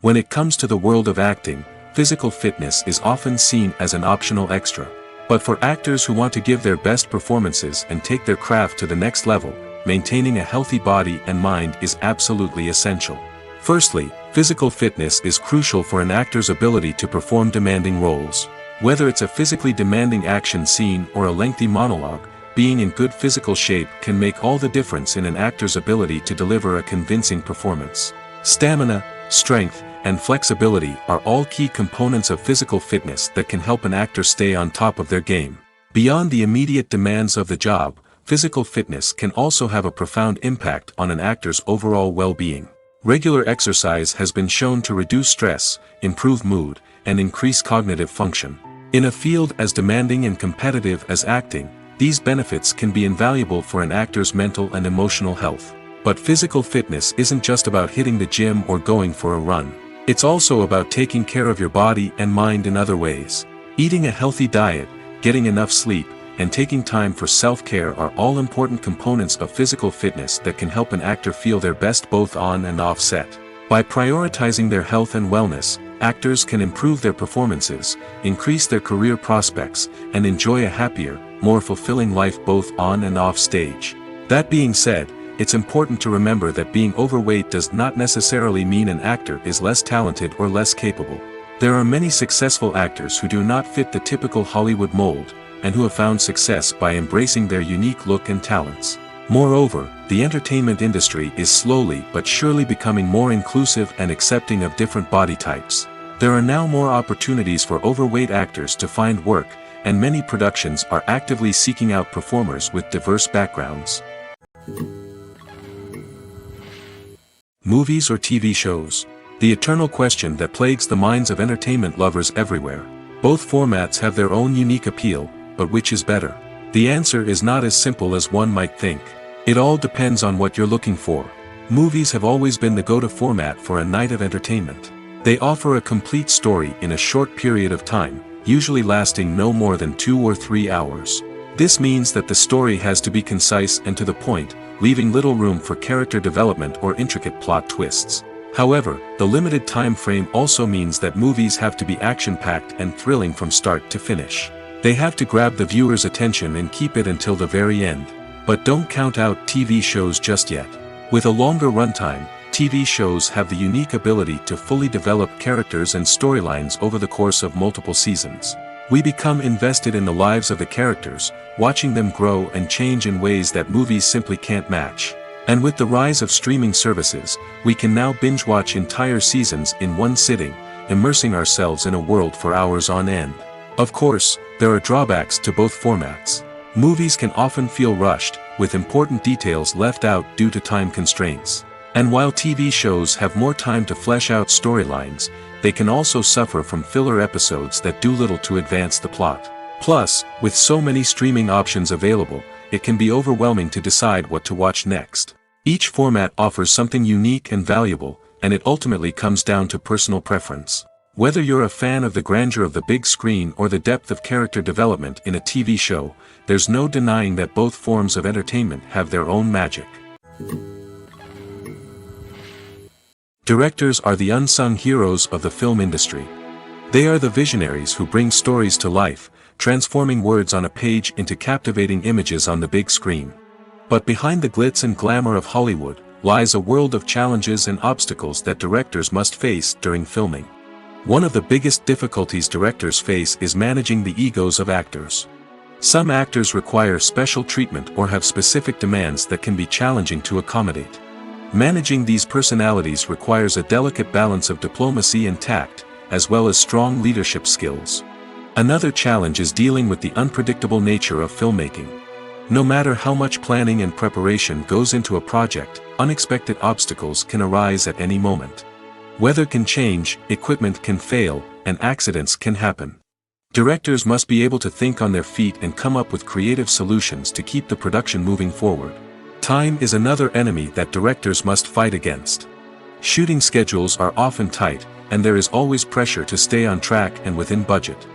When it comes to the world of acting, physical fitness is often seen as an optional extra. But for actors who want to give their best performances and take their craft to the next level, maintaining a healthy body and mind is absolutely essential. Firstly, physical fitness is crucial for an actor's ability to perform demanding roles. Whether it's a physically demanding action scene or a lengthy monologue, being in good physical shape can make all the difference in an actor's ability to deliver a convincing performance. Stamina, strength, and flexibility are all key components of physical fitness that can help an actor stay on top of their game. Beyond the immediate demands of the job, physical fitness can also have a profound impact on an actor's overall well-being. Regular exercise has been shown to reduce stress, improve mood, and increase cognitive function. In a field as demanding and competitive as acting, these benefits can be invaluable for an actor's mental and emotional health. But physical fitness isn't just about hitting the gym or going for a run. It's also about taking care of your body and mind in other ways. Eating a healthy diet, getting enough sleep, and taking time for self-care are all important components of physical fitness that can help an actor feel their best both on and off set. By prioritizing their health and wellness, actors can improve their performances, increase their career prospects, and enjoy a happier, more fulfilling life both on and off stage. That being said, it's important to remember that being overweight does not necessarily mean an actor is less talented or less capable. There are many successful actors who do not fit the typical Hollywood mold, and who have found success by embracing their unique look and talents. Moreover, the entertainment industry is slowly but surely becoming more inclusive and accepting of different body types. There are now more opportunities for overweight actors to find work, and many productions are actively seeking out performers with diverse backgrounds. Movies or TV shows? The eternal question that plagues the minds of entertainment lovers everywhere. Both formats have their own unique appeal, but which is better? The answer is not as simple as one might think. It all depends on what you're looking for. Movies have always been the go-to format for a night of entertainment. They offer a complete story in a short period of time, usually lasting no more than 2 or 3 hours. This means that the story has to be concise and to the point, leaving little room for character development or intricate plot twists. However, the limited time frame also means that movies have to be action-packed and thrilling from start to finish. They have to grab the viewer's attention and keep it until the very end. But don't count out TV shows just yet. With a longer runtime, TV shows have the unique ability to fully develop characters and storylines over the course of multiple seasons. We become invested in the lives of the characters, watching them grow and change in ways that movies simply can't match. And with the rise of streaming services, we can now binge-watch entire seasons in one sitting, immersing ourselves in a world for hours on end. Of course, there are drawbacks to both formats. Movies can often feel rushed, with important details left out due to time constraints. And while TV shows have more time to flesh out storylines, they can also suffer from filler episodes that do little to advance the plot. Plus, with so many streaming options available, it can be overwhelming to decide what to watch next. Each format offers something unique and valuable, and it ultimately comes down to personal preference. Whether you're a fan of the grandeur of the big screen or the depth of character development in a TV show, there's no denying that both forms of entertainment have their own magic. Directors are the unsung heroes of the film industry. They are the visionaries who bring stories to life, transforming words on a page into captivating images on the big screen. But behind the glitz and glamour of Hollywood, lies a world of challenges and obstacles that directors must face during filming. One of the biggest difficulties directors face is managing the egos of actors. Some actors require special treatment or have specific demands that can be challenging to accommodate. Managing these personalities requires a delicate balance of diplomacy and tact, as well as strong leadership skills. Another challenge is dealing with the unpredictable nature of filmmaking. No matter how much planning and preparation goes into a project, unexpected obstacles can arise at any moment. Weather can change, equipment can fail, and accidents can happen. Directors must be able to think on their feet and come up with creative solutions to keep the production moving forward. Time is another enemy that directors must fight against. Shooting schedules are often tight, and there is always pressure to stay on track and within budget.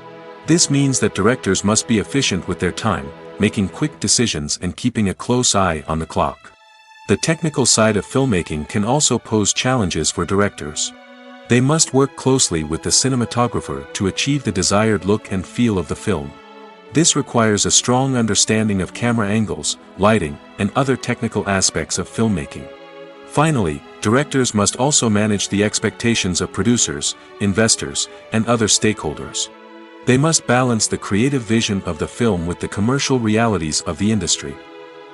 This means that directors must be efficient with their time, making quick decisions and keeping a close eye on the clock. The technical side of filmmaking can also pose challenges for directors. They must work closely with the cinematographer to achieve the desired look and feel of the film. This requires a strong understanding of camera angles, lighting, and other technical aspects of filmmaking. Finally, directors must also manage the expectations of producers, investors, and other stakeholders. They must balance the creative vision of the film with the commercial realities of the industry.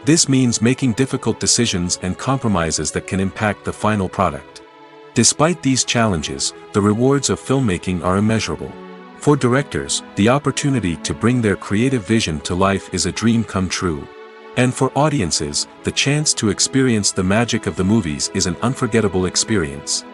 This means making difficult decisions and compromises that can impact the final product. Despite these challenges, the rewards of filmmaking are immeasurable. For directors, the opportunity to bring their creative vision to life is a dream come true. And for audiences, the chance to experience the magic of the movies is an unforgettable experience.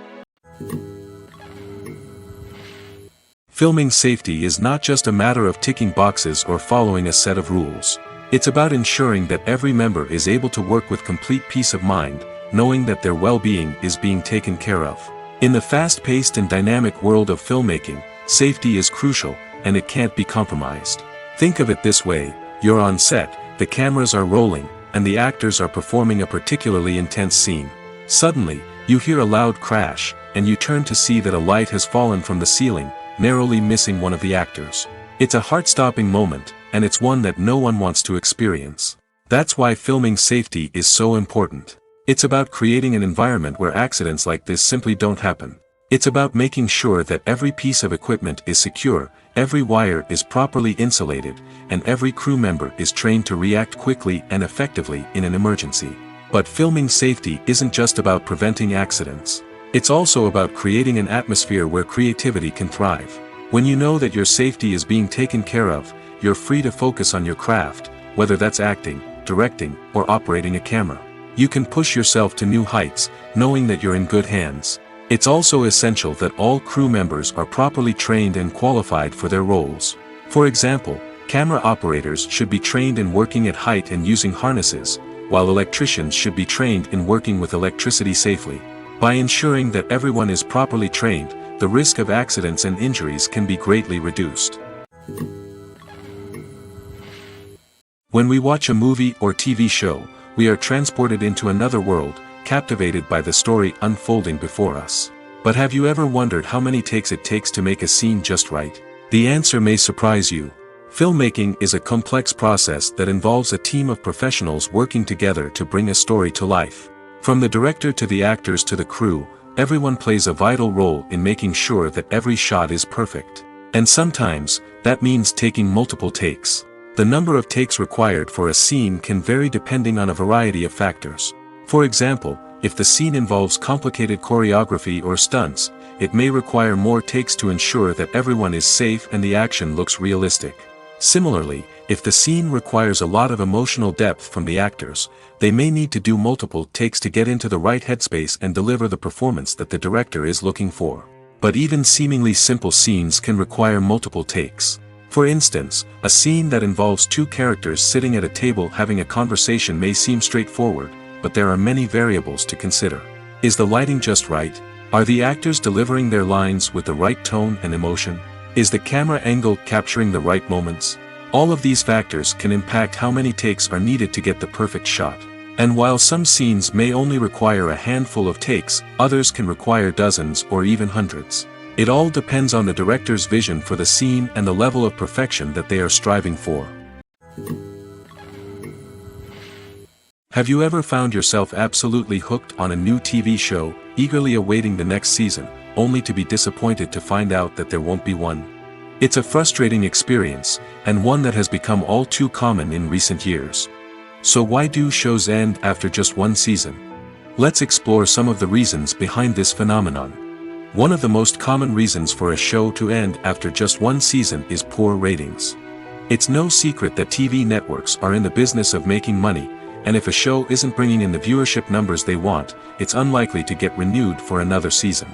Filming safety is not just a matter of ticking boxes or following a set of rules. It's about ensuring that every member is able to work with complete peace of mind, knowing that their well-being is being taken care of. In the fast-paced and dynamic world of filmmaking, safety is crucial, and it can't be compromised. Think of it this way: you're on set, the cameras are rolling, and the actors are performing a particularly intense scene. Suddenly, you hear a loud crash, and you turn to see that a light has fallen from the ceiling, narrowly missing one of the actors. It's a heart-stopping moment, and it's one that no one wants to experience. That's why filming safety is so important. It's about creating an environment where accidents like this simply don't happen. It's about making sure that every piece of equipment is secure, every wire is properly insulated, and every crew member is trained to react quickly and effectively in an emergency. But filming safety isn't just about preventing accidents. It's also about creating an atmosphere where creativity can thrive. When you know that your safety is being taken care of, you're free to focus on your craft, whether that's acting, directing, or operating a camera. You can push yourself to new heights, knowing that you're in good hands. It's also essential that all crew members are properly trained and qualified for their roles. For example, camera operators should be trained in working at height and using harnesses, while electricians should be trained in working with electricity safely. By ensuring that everyone is properly trained, the risk of accidents and injuries can be greatly reduced. When we watch a movie or TV show, we are transported into another world, captivated by the story unfolding before us. But have you ever wondered how many takes it takes to make a scene just right? The answer may surprise you. Filmmaking is a complex process that involves a team of professionals working together to bring a story to life. From the director to the actors to the crew, everyone plays a vital role in making sure that every shot is perfect. And sometimes, that means taking multiple takes. The number of takes required for a scene can vary depending on a variety of factors. For example, if the scene involves complicated choreography or stunts, it may require more takes to ensure that everyone is safe and the action looks realistic. Similarly, if the scene requires a lot of emotional depth from the actors, they may need to do multiple takes to get into the right headspace and deliver the performance that the director is looking for. But even seemingly simple scenes can require multiple takes. For instance, a scene that involves two characters sitting at a table having a conversation may seem straightforward, but there are many variables to consider. Is the lighting just right? Are the actors delivering their lines with the right tone and emotion? Is the camera angle capturing the right moments? All of these factors can impact how many takes are needed to get the perfect shot. And while some scenes may only require a handful of takes, others can require dozens or even hundreds. It all depends on the director's vision for the scene and the level of perfection that they are striving for. Have you ever found yourself absolutely hooked on a new TV show, eagerly awaiting the next season, only to be disappointed to find out that there won't be one? It's a frustrating experience, and one that has become all too common in recent years. So why do shows end after just one season? Let's explore some of the reasons behind this phenomenon. One of the most common reasons for a show to end after just one season is poor ratings. It's no secret that TV networks are in the business of making money, and if a show isn't bringing in the viewership numbers they want, it's unlikely to get renewed for another season.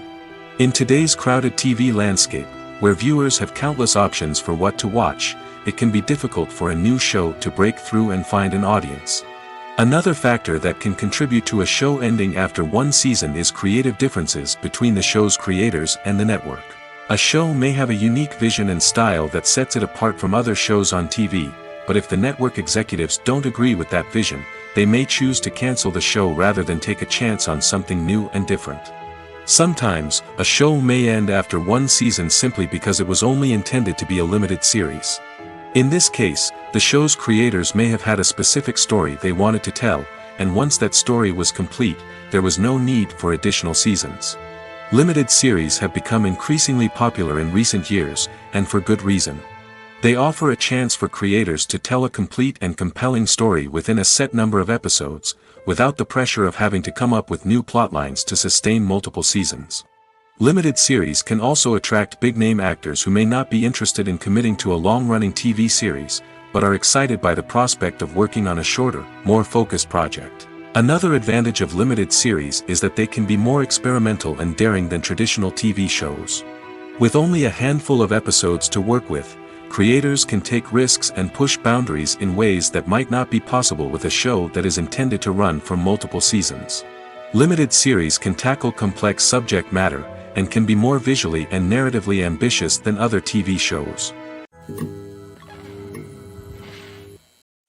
In today's crowded TV landscape, where viewers have countless options for what to watch, it can be difficult for a new show to break through and find an audience. Another factor that can contribute to a show ending after one season is creative differences between the show's creators and the network. A show may have a unique vision and style that sets it apart from other shows on TV, but if the network executives don't agree with that vision, they may choose to cancel the show rather than take a chance on something new and different. Sometimes, a show may end after one season simply because it was only intended to be a limited series. In this case, the show's creators may have had a specific story they wanted to tell, and once that story was complete, there was no need for additional seasons. Limited series have become increasingly popular in recent years, and for good reason. They offer a chance for creators to tell a complete and compelling story within a set number of episodes, without the pressure of having to come up with new plotlines to sustain multiple seasons. Limited series can also attract big-name actors who may not be interested in committing to a long-running TV series, but are excited by the prospect of working on a shorter, more focused project. Another advantage of limited series is that they can be more experimental and daring than traditional TV shows. With only a handful of episodes to work with, creators can take risks and push boundaries in ways that might not be possible with a show that is intended to run for multiple seasons. Limited series can tackle complex subject matter, and can be more visually and narratively ambitious than other TV shows.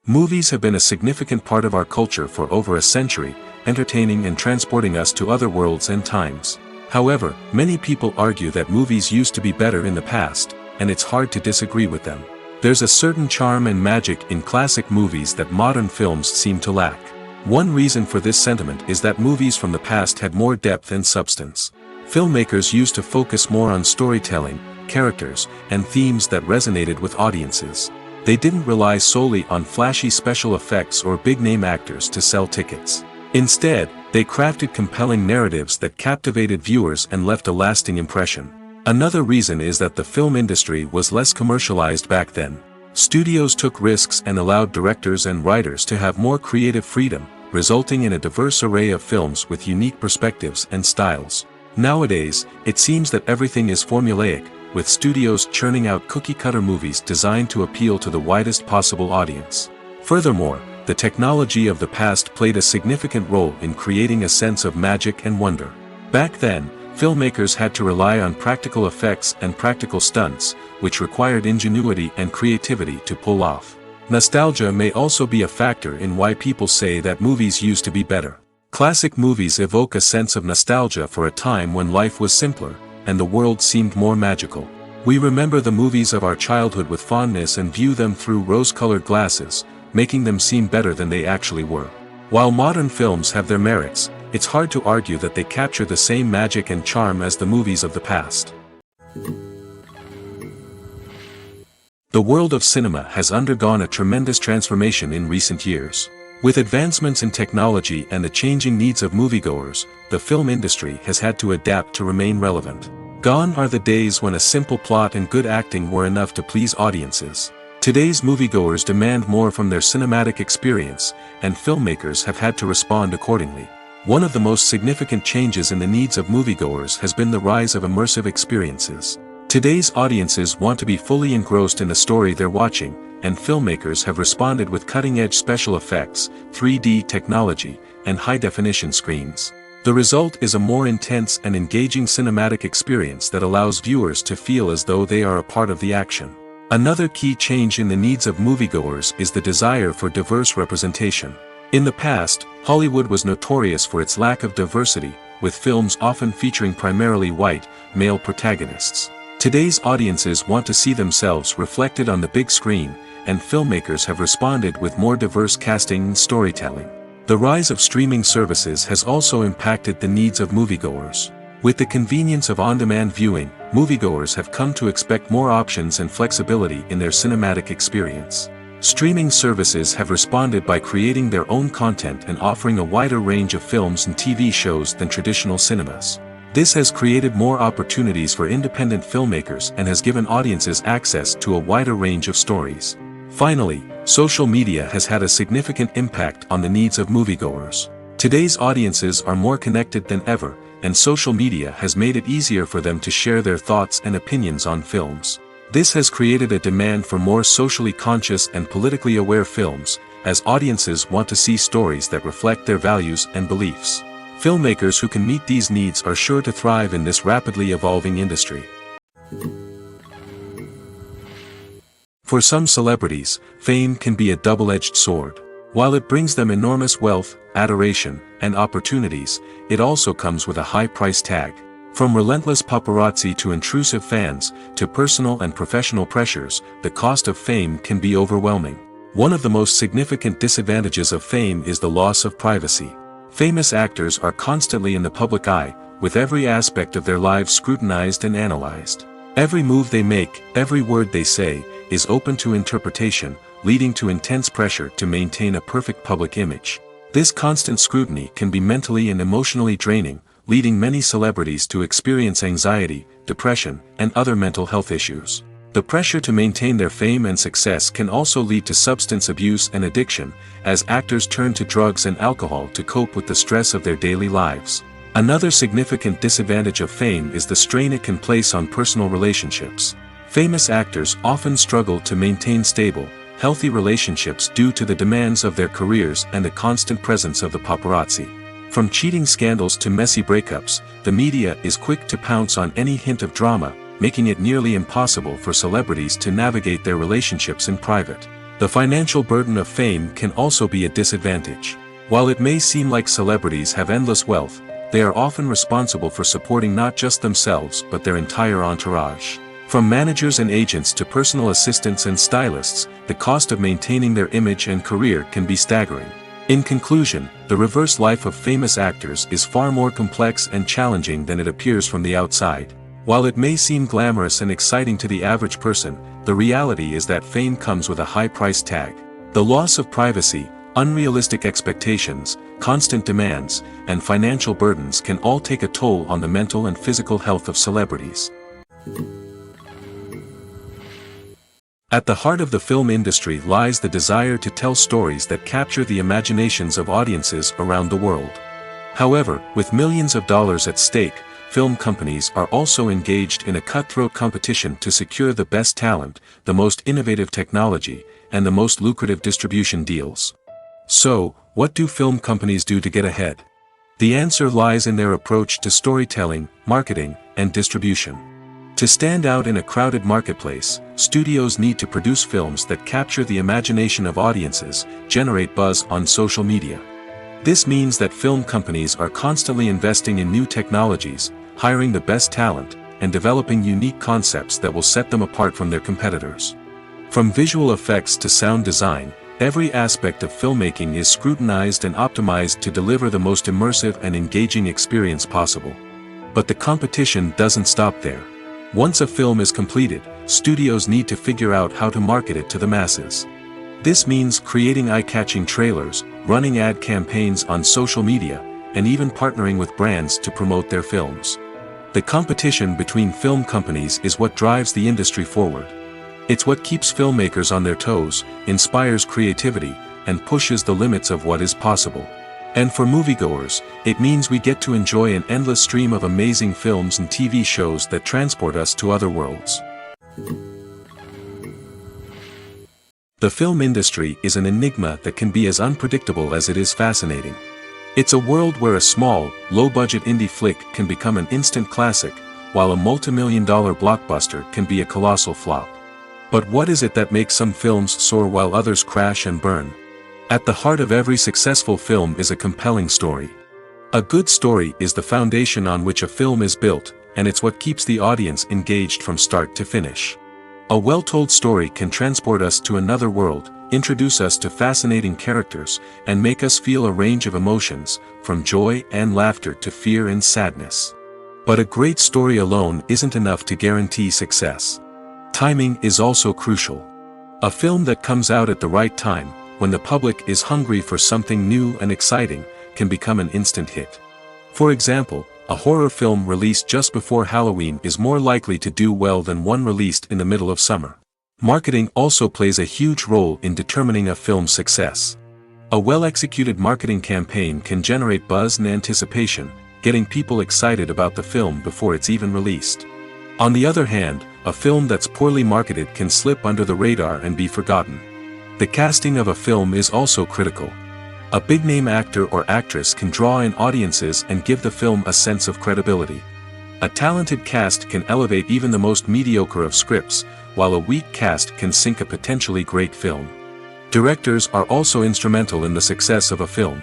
Movies have been a significant part of our culture for over a century, entertaining and transporting us to other worlds and times. However, many people argue that movies used to be better in the past, and it's hard to disagree with them. There's a certain charm and magic in classic movies that modern films seem to lack. One reason for this sentiment is that movies from the past had more depth and substance. Filmmakers used to focus more on storytelling, characters, and themes that resonated with audiences. They didn't rely solely on flashy special effects or big-name actors to sell tickets. Instead, they crafted compelling narratives that captivated viewers and left a lasting impression. Another reason is that the film industry was less commercialized back then. Studios took risks and allowed directors and writers to have more creative freedom, resulting in a diverse array of films with unique perspectives and styles. Nowadays, it seems that everything is formulaic, with studios churning out cookie-cutter movies designed to appeal to the widest possible audience. Furthermore, the technology of the past played a significant role in creating a sense of magic and wonder. Back then, filmmakers had to rely on practical effects and practical stunts, which required ingenuity and creativity to pull off. Nostalgia may also be a factor in why people say that movies used to be better. Classic movies evoke a sense of nostalgia for a time when life was simpler, and the world seemed more magical. We remember the movies of our childhood with fondness and view them through rose-colored glasses, making them seem better than they actually were. While modern films have their merits, it's hard to argue that they capture the same magic and charm as the movies of the past. The world of cinema has undergone a tremendous transformation in recent years. With advancements in technology and the changing needs of moviegoers, the film industry has had to adapt to remain relevant. Gone are the days when a simple plot and good acting were enough to please audiences. Today's moviegoers demand more from their cinematic experience, and filmmakers have had to respond accordingly. One of the most significant changes in the needs of moviegoers has been the rise of immersive experiences. Today's audiences want to be fully engrossed in the story they're watching, and filmmakers have responded with cutting-edge special effects, 3D technology, and high-definition screens. The result is a more intense and engaging cinematic experience that allows viewers to feel as though they are a part of the action. Another key change in the needs of moviegoers is the desire for diverse representation. In the past, Hollywood was notorious for its lack of diversity, with films often featuring primarily white, male protagonists. Today's audiences want to see themselves reflected on the big screen, and filmmakers have responded with more diverse casting and storytelling. The rise of streaming services has also impacted the needs of moviegoers. With the convenience of on-demand viewing, moviegoers have come to expect more options and flexibility in their cinematic experience. Streaming services have responded by creating their own content and offering a wider range of films and TV shows than traditional cinemas. This has created more opportunities for independent filmmakers and has given audiences access to a wider range of stories. Finally, social media has had a significant impact on the needs of moviegoers. Today's audiences are more connected than ever, and social media has made it easier for them to share their thoughts and opinions on films. This has created a demand for more socially conscious and politically aware films, as audiences want to see stories that reflect their values and beliefs. Filmmakers who can meet these needs are sure to thrive in this rapidly evolving industry. For some celebrities, fame can be a double-edged sword. While it brings them enormous wealth, adoration, and opportunities, it also comes with a high price tag. From relentless paparazzi to intrusive fans, to personal and professional pressures, the cost of fame can be overwhelming. One of the most significant disadvantages of fame is the loss of privacy. Famous actors are constantly in the public eye, with every aspect of their lives scrutinized and analyzed. Every move they make, every word they say, is open to interpretation, leading to intense pressure to maintain a perfect public image. This constant scrutiny can be mentally and emotionally draining, leading many celebrities to experience anxiety, depression, and other mental health issues. The pressure to maintain their fame and success can also lead to substance abuse and addiction, as actors turn to drugs and alcohol to cope with the stress of their daily lives. Another significant disadvantage of fame is the strain it can place on personal relationships. Famous actors often struggle to maintain stable, healthy relationships due to the demands of their careers and the constant presence of the paparazzi. From cheating scandals to messy breakups, the media is quick to pounce on any hint of drama, making it nearly impossible for celebrities to navigate their relationships in private. The financial burden of fame can also be a disadvantage. While it may seem like celebrities have endless wealth, they are often responsible for supporting not just themselves but their entire entourage. From managers and agents to personal assistants and stylists, the cost of maintaining their image and career can be staggering. In conclusion, the reverse life of famous actors is far more complex and challenging than it appears from the outside. While it may seem glamorous and exciting to the average person, the reality is that fame comes with a high price tag. The loss of privacy, unrealistic expectations, constant demands, and financial burdens can all take a toll on the mental and physical health of celebrities. At the heart of the film industry lies the desire to tell stories that capture the imaginations of audiences around the world. However, with millions of dollars at stake, film companies are also engaged in a cutthroat competition to secure the best talent, the most innovative technology, and the most lucrative distribution deals. So, what do film companies do to get ahead? The answer lies in their approach to storytelling, marketing, and distribution. To stand out in a crowded marketplace, studios need to produce films that capture the imagination of audiences, generate buzz on social media. This means that film companies are constantly investing in new technologies, hiring the best talent, and developing unique concepts that will set them apart from their competitors. From visual effects to sound design, every aspect of filmmaking is scrutinized and optimized to deliver the most immersive and engaging experience possible. But the competition doesn't stop there. Once a film is completed, studios need to figure out how to market it to the masses. This means creating eye-catching trailers, running ad campaigns on social media, and even partnering with brands to promote their films. The competition between film companies is what drives the industry forward. It's what keeps filmmakers on their toes, inspires creativity, and pushes the limits of what is possible. And for moviegoers, it means we get to enjoy an endless stream of amazing films and TV shows that transport us to other worlds. The film industry is an enigma that can be as unpredictable as it is fascinating. It's a world where a small, low-budget indie flick can become an instant classic, while a multi-million-dollar blockbuster can be a colossal flop. But what is it that makes some films soar while others crash and burn? At the heart of every successful film is a compelling story. A good story is the foundation on which a film is built, and it's what keeps the audience engaged from start to finish. A well-told story can transport us to another world, introduce us to fascinating characters, and make us feel a range of emotions, from joy and laughter to fear and sadness. But a great story alone isn't enough to guarantee success. Timing is also crucial. A film that comes out at the right time, when the public is hungry for something new and exciting, can become an instant hit. For example, a horror film released just before Halloween is more likely to do well than one released in the middle of summer. Marketing also plays a huge role in determining a film's success. A well-executed marketing campaign can generate buzz and anticipation, getting people excited about the film before it's even released. On the other hand, a film that's poorly marketed can slip under the radar and be forgotten. The casting of a film is also critical. A big-name actor or actress can draw in audiences and give the film a sense of credibility. A talented cast can elevate even the most mediocre of scripts, while a weak cast can sink a potentially great film. Directors are also instrumental in the success of a film.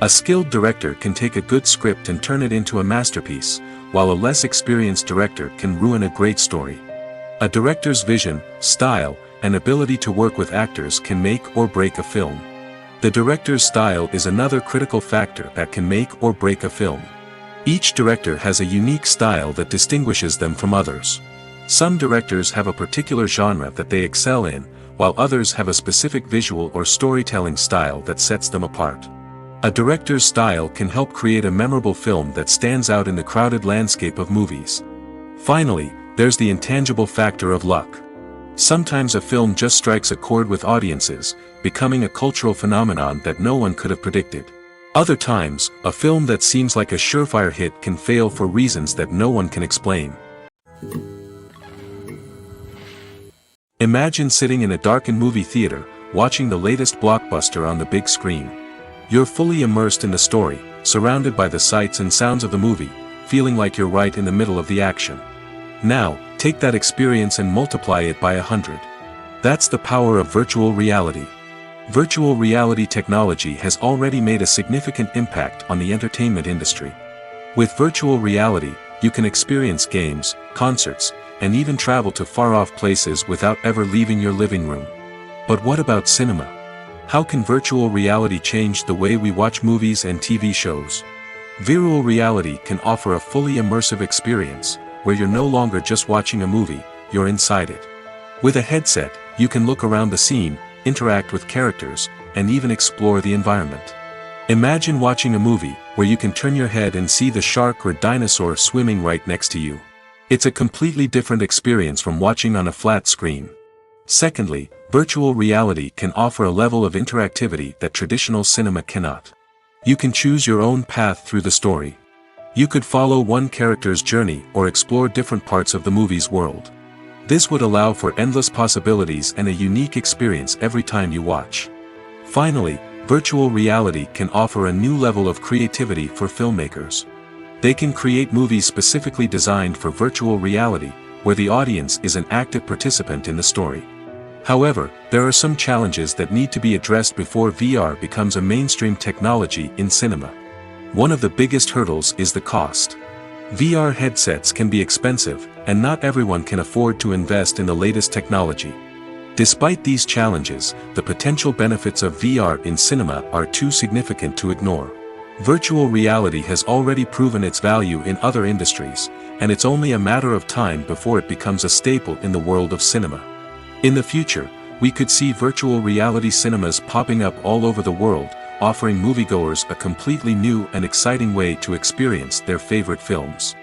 A skilled director can take a good script and turn it into a masterpiece, while a less experienced director can ruin a great story. A director's vision, style, and ability to work with actors can make or break a film. The director's style is another critical factor that can make or break a film. Each director has a unique style that distinguishes them from others. Some directors have a particular genre that they excel in, while others have a specific visual or storytelling style that sets them apart. A director's style can help create a memorable film that stands out in the crowded landscape of movies. Finally, there's the intangible factor of luck. Sometimes a film just strikes a chord with audiences, becoming a cultural phenomenon that no one could have predicted. Other times, a film that seems like a surefire hit can fail for reasons that no one can explain. Imagine sitting in a darkened movie theater, watching the latest blockbuster on the big screen. You're fully immersed in the story, surrounded by the sights and sounds of the movie, feeling like you're right in the middle of the action. Now, take that experience and multiply it by 100. That's the power of virtual reality. Virtual reality technology has already made a significant impact on the entertainment industry. With virtual reality, you can experience games, concerts, and even travel to far-off places without ever leaving your living room. But what about cinema? How can virtual reality change the way we watch movies and TV shows? Virtual reality can offer a fully immersive experience, where you're no longer just watching a movie, you're inside it. With a headset, you can look around the scene, interact with characters, and even explore the environment. Imagine watching a movie where you can turn your head and see the shark or dinosaur swimming right next to you. It's a completely different experience from watching on a flat screen. Secondly, virtual reality can offer a level of interactivity that traditional cinema cannot. You can choose your own path through the story. You could follow one character's journey or explore different parts of the movie's world. This would allow for endless possibilities and a unique experience every time you watch. Finally, virtual reality can offer a new level of creativity for filmmakers. They can create movies specifically designed for virtual reality, where the audience is an active participant in the story. However, there are some challenges that need to be addressed before VR becomes a mainstream technology in cinema. One of the biggest hurdles is the cost. VR headsets can be expensive, and not everyone can afford to invest in the latest technology. Despite these challenges, the potential benefits of VR in cinema are too significant to ignore. Virtual reality has already proven its value in other industries, and it's only a matter of time before it becomes a staple in the world of cinema. In the future, we could see virtual reality cinemas popping up all over the world, offering moviegoers a completely new and exciting way to experience their favorite films.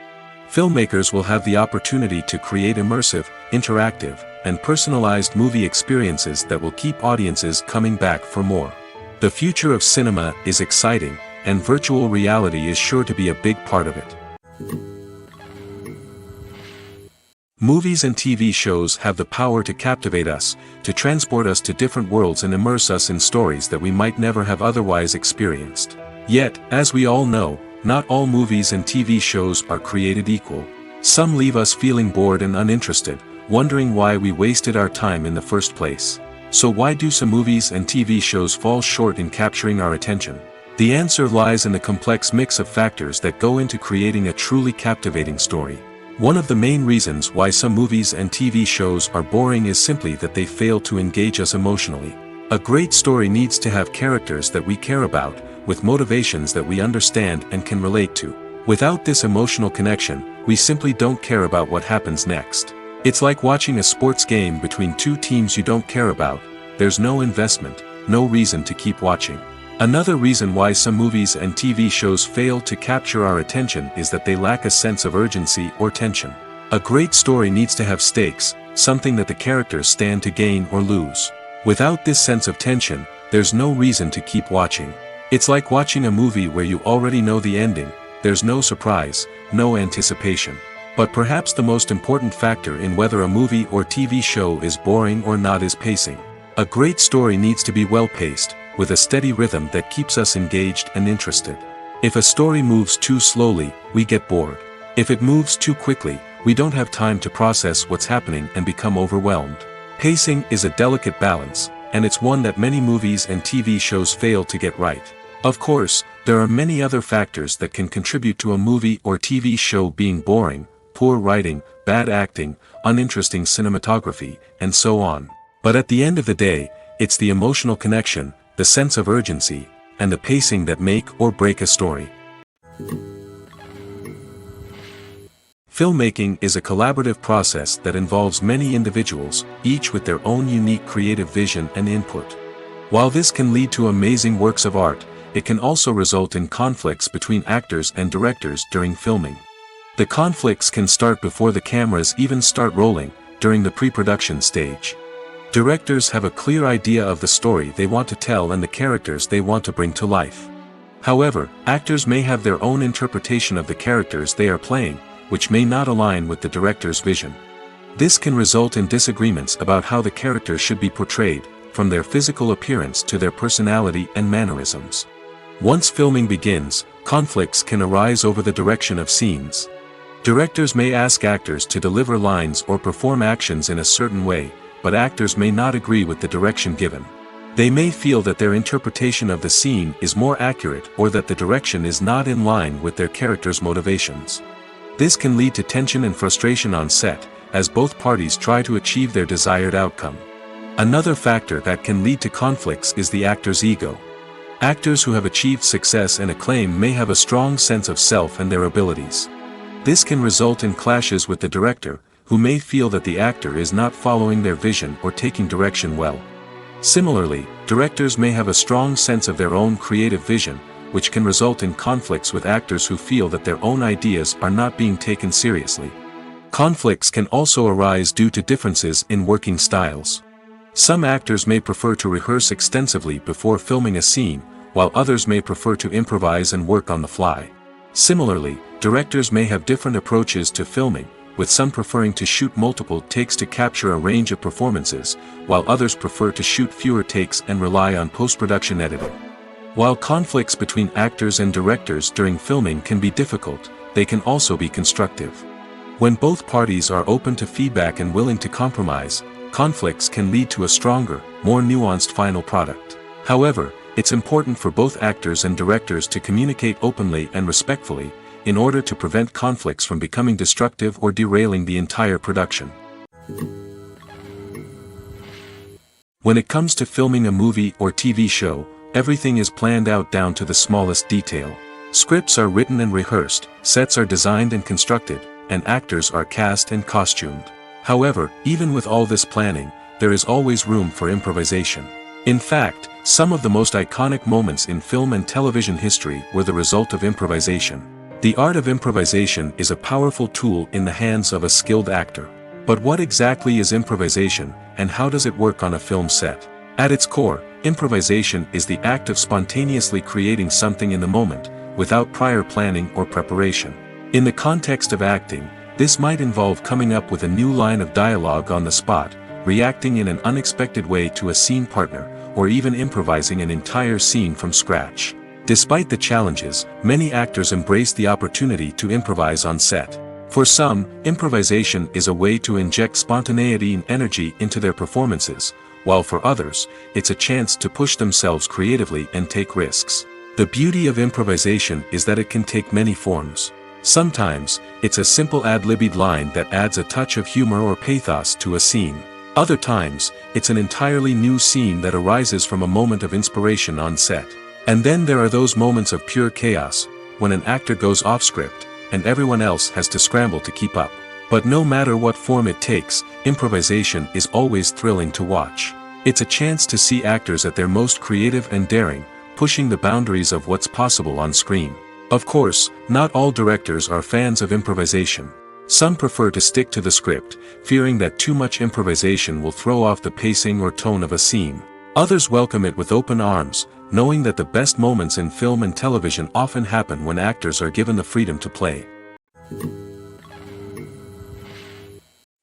Filmmakers will have the opportunity to create immersive, interactive, and personalized movie experiences that will keep audiences coming back for more. The future of cinema is exciting, and virtual reality is sure to be a big part of it. Movies and TV shows have the power to captivate us, to transport us to different worlds and immerse us in stories that we might never have otherwise experienced. Yet, as we all know, not all movies and TV shows are created equal. Some leave us feeling bored and uninterested, wondering why we wasted our time in the first place. So why do some movies and TV shows fall short in capturing our attention? The answer lies in the complex mix of factors that go into creating a truly captivating story. One of the main reasons why some movies and TV shows are boring is simply that they fail to engage us emotionally. A great story needs to have characters that we care about, with motivations that we understand and can relate to. Without this emotional connection, we simply don't care about what happens next. It's like watching a sports game between two teams you don't care about. There's no investment, no reason to keep watching. Another reason why some movies and TV shows fail to capture our attention is that they lack a sense of urgency or tension. A great story needs to have stakes, something that the characters stand to gain or lose. Without this sense of tension, there's no reason to keep watching. It's like watching a movie where you already know the ending. There's no surprise, no anticipation. But perhaps the most important factor in whether a movie or TV show is boring or not is pacing. A great story needs to be well-paced, with a steady rhythm that keeps us engaged and interested. If a story moves too slowly, we get bored. If it moves too quickly, we don't have time to process what's happening and become overwhelmed. Pacing is a delicate balance, and it's one that many movies and TV shows fail to get right. Of course, there are many other factors that can contribute to a movie or TV show being boring: poor writing, bad acting, uninteresting cinematography, and so on. But at the end of the day, it's the emotional connection, the sense of urgency, and the pacing that make or break a story. Filmmaking is a collaborative process that involves many individuals, each with their own unique creative vision and input. While this can lead to amazing works of art, it can also result in conflicts between actors and directors during filming. The conflicts can start before the cameras even start rolling, during the pre-production stage. Directors have a clear idea of the story they want to tell and the characters they want to bring to life. However, actors may have their own interpretation of the characters they are playing, which may not align with the director's vision. This can result in disagreements about how the characters should be portrayed, from their physical appearance to their personality and mannerisms. Once filming begins, conflicts can arise over the direction of scenes. Directors may ask actors to deliver lines or perform actions in a certain way, but actors may not agree with the direction given. They may feel that their interpretation of the scene is more accurate or that the direction is not in line with their character's motivations. This can lead to tension and frustration on set, as both parties try to achieve their desired outcome. Another factor that can lead to conflicts is the actor's ego. Actors who have achieved success and acclaim may have a strong sense of self and their abilities. This can result in clashes with the director, who may feel that the actor is not following their vision or taking direction well. Similarly, directors may have a strong sense of their own creative vision, which can result in conflicts with actors who feel that their own ideas are not being taken seriously. Conflicts can also arise due to differences in working styles. Some actors may prefer to rehearse extensively before filming a scene, while others may prefer to improvise and work on the fly. Similarly, directors may have different approaches to filming, with some preferring to shoot multiple takes to capture a range of performances, while others prefer to shoot fewer takes and rely on post-production editing. While conflicts between actors and directors during filming can be difficult, they can also be constructive. When both parties are open to feedback and willing to compromise, conflicts can lead to a stronger, more nuanced final product. However, it's important for both actors and directors to communicate openly and respectfully, in order to prevent conflicts from becoming destructive or derailing the entire production. When it comes to filming a movie or TV show, everything is planned out down to the smallest detail. Scripts are written and rehearsed, sets are designed and constructed, and actors are cast and costumed. However, even with all this planning, there is always room for improvisation. In fact, some of the most iconic moments in film and television history were the result of improvisation. The art of improvisation is a powerful tool in the hands of a skilled actor. But what exactly is improvisation, and how does it work on a film set? At its core, improvisation is the act of spontaneously creating something in the moment, without prior planning or preparation. In the context of acting, this might involve coming up with a new line of dialogue on the spot, reacting in an unexpected way to a scene partner, or even improvising an entire scene from scratch. Despite the challenges, many actors embrace the opportunity to improvise on set. For some, improvisation is a way to inject spontaneity and energy into their performances, while for others, it's a chance to push themselves creatively and take risks. The beauty of improvisation is that it can take many forms. Sometimes, it's a simple ad-libbed line that adds a touch of humor or pathos to a scene. Other times, it's an entirely new scene that arises from a moment of inspiration on set. And then there are those moments of pure chaos, when an actor goes off script, and everyone else has to scramble to keep up. But no matter what form it takes, improvisation is always thrilling to watch. It's a chance to see actors at their most creative and daring, pushing the boundaries of what's possible on screen. Of course, not all directors are fans of improvisation. Some prefer to stick to the script, fearing that too much improvisation will throw off the pacing or tone of a scene. Others welcome it with open arms, knowing that the best moments in film and television often happen when actors are given the freedom to play.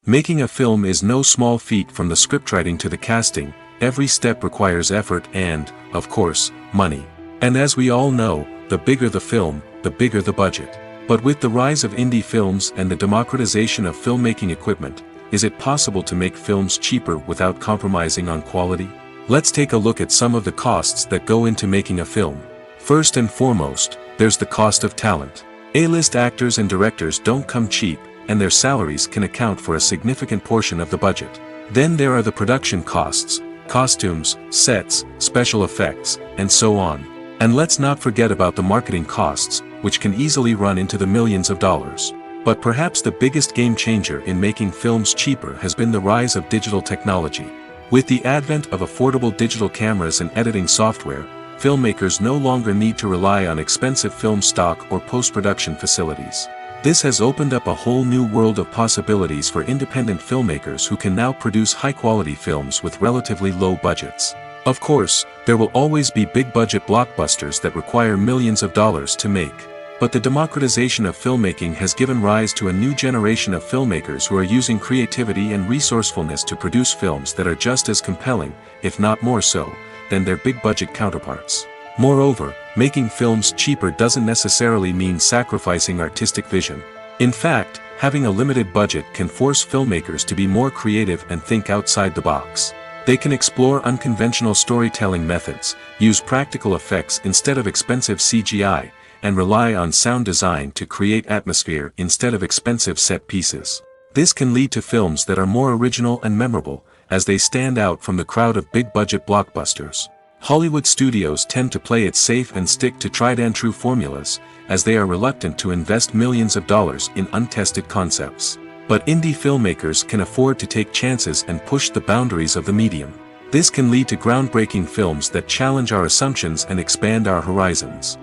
Making a film is no small feat. From the scriptwriting to the casting, every step requires effort and, of course, money. And as we all know, the bigger the film, the bigger the budget. But with the rise of indie films and the democratization of filmmaking equipment, is it possible to make films cheaper without compromising on quality? Let's take a look at some of the costs that go into making a film. First and foremost, there's the cost of talent. A-list actors and directors don't come cheap, and their salaries can account for a significant portion of the budget. Then there are the production costs, costumes, sets, special effects, and so on. And let's not forget about the marketing costs, which can easily run into the millions of dollars. But perhaps the biggest game changer in making films cheaper has been the rise of digital technology. With the advent of affordable digital cameras and editing software, filmmakers no longer need to rely on expensive film stock or post-production facilities. This has opened up a whole new world of possibilities for independent filmmakers who can now produce high-quality films with relatively low budgets. Of course, there will always be big-budget blockbusters that require millions of dollars to make. But the democratization of filmmaking has given rise to a new generation of filmmakers who are using creativity and resourcefulness to produce films that are just as compelling, if not more so, than their big-budget counterparts. Moreover, making films cheaper doesn't necessarily mean sacrificing artistic vision. In fact, having a limited budget can force filmmakers to be more creative and think outside the box. They can explore unconventional storytelling methods, use practical effects instead of expensive CGI, and rely on sound design to create atmosphere instead of expensive set pieces. This can lead to films that are more original and memorable, as they stand out from the crowd of big-budget blockbusters. Hollywood studios tend to play it safe and stick to tried-and-true formulas, as they are reluctant to invest millions of dollars in untested concepts. But indie filmmakers can afford to take chances and push the boundaries of the medium. This can lead to groundbreaking films that challenge our assumptions and expand our horizons.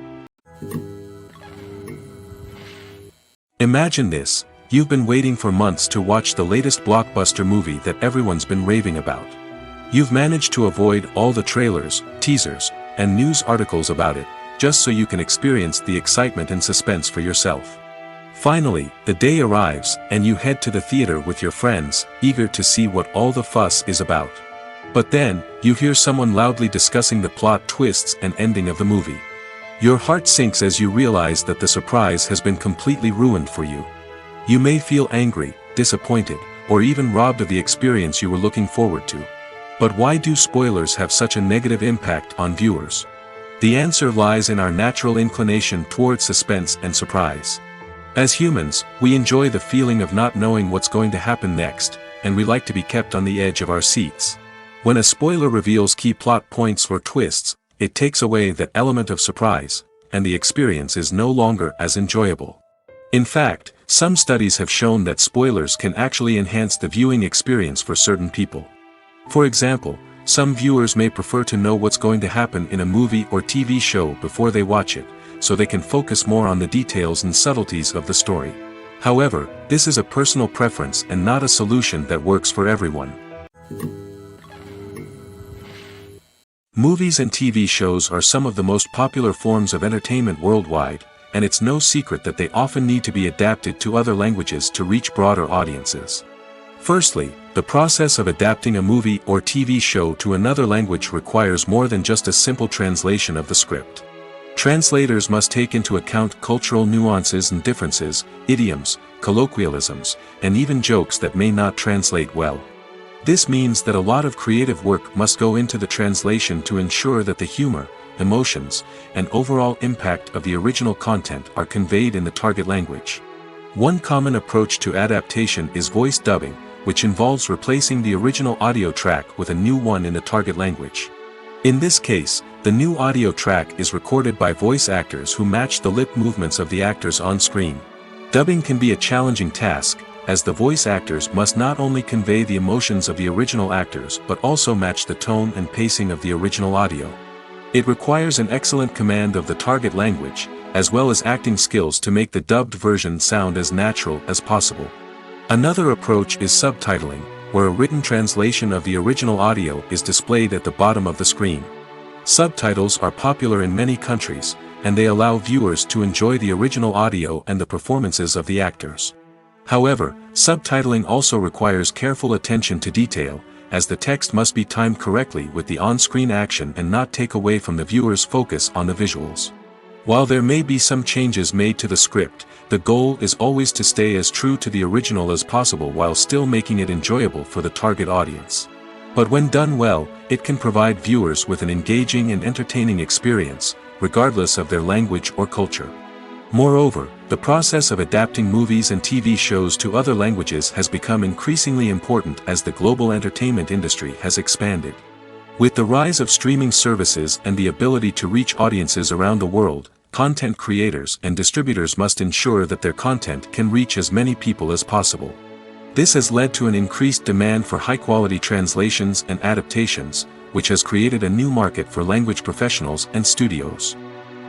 Imagine this: you've been waiting for months to watch the latest blockbuster movie that everyone's been raving about. You've managed to avoid all the trailers, teasers, and news articles about it, just so you can experience the excitement and suspense for yourself. Finally, the day arrives, and you head to the theater with your friends, eager to see what all the fuss is about. But then, you hear someone loudly discussing the plot twists and ending of the movie. Your heart sinks as you realize that the surprise has been completely ruined for you. You may feel angry, disappointed, or even robbed of the experience you were looking forward to. But why do spoilers have such a negative impact on viewers? The answer lies in our natural inclination towards suspense and surprise. As humans, we enjoy the feeling of not knowing what's going to happen next, and we like to be kept on the edge of our seats. When a spoiler reveals key plot points or twists, it takes away that element of surprise, and the experience is no longer as enjoyable. In fact, some studies have shown that spoilers can actually enhance the viewing experience for certain people. For example, Some viewers may prefer to know what's going to happen in a movie or TV show before they watch it, so they can focus more on the details and subtleties of the story. However, this is a personal preference and not a solution that works for everyone. Movies and TV shows are some of the most popular forms of entertainment worldwide, and it's no secret that they often need to be adapted to other languages to reach broader audiences. Firstly, the process of adapting a movie or TV show to another language requires more than just a simple translation of the script. Translators must take into account cultural nuances and differences, idioms, colloquialisms, and even jokes that may not translate well. This means that a lot of creative work must go into the translation to ensure that the humor, emotions, and overall impact of the original content are conveyed in the target language. One common approach to adaptation is voice dubbing, which involves replacing the original audio track with a new one in the target language. In this case, the new audio track is recorded by voice actors who match the lip movements of the actors on screen. Dubbing can be a challenging task, as the voice actors must not only convey the emotions of the original actors but also match the tone and pacing of the original audio. It requires an excellent command of the target language, as well as acting skills to make the dubbed version sound as natural as possible. Another approach is subtitling, where a written translation of the original audio is displayed at the bottom of the screen. Subtitles are popular in many countries, and they allow viewers to enjoy the original audio and the performances of the actors. However, subtitling also requires careful attention to detail, as the text must be timed correctly with the on-screen action and not take away from the viewer's focus on the visuals. While there may be some changes made to the script, the goal is always to stay as true to the original as possible while still making it enjoyable for the target audience. But when done well, it can provide viewers with an engaging and entertaining experience, regardless of their language or culture. Moreover, the process of adapting movies and TV shows to other languages has become increasingly important as the global entertainment industry has expanded. With the rise of streaming services and the ability to reach audiences around the world, content creators and distributors must ensure that their content can reach as many people as possible. This has led to an increased demand for high-quality translations and adaptations, which has created a new market for language professionals and studios.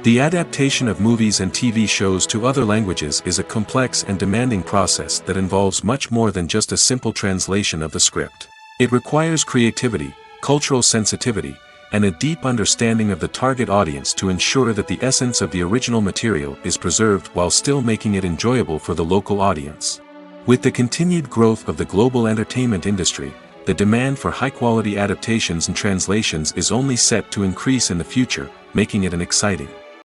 The adaptation of movies and TV shows to other languages is a complex and demanding process that involves much more than just a simple translation of the script. It requires creativity, cultural sensitivity, and a deep understanding of the target audience to ensure that the essence of the original material is preserved while still making it enjoyable for the local audience. With the continued growth of the global entertainment industry, the demand for high-quality adaptations and translations is only set to increase in the future, making it an exciting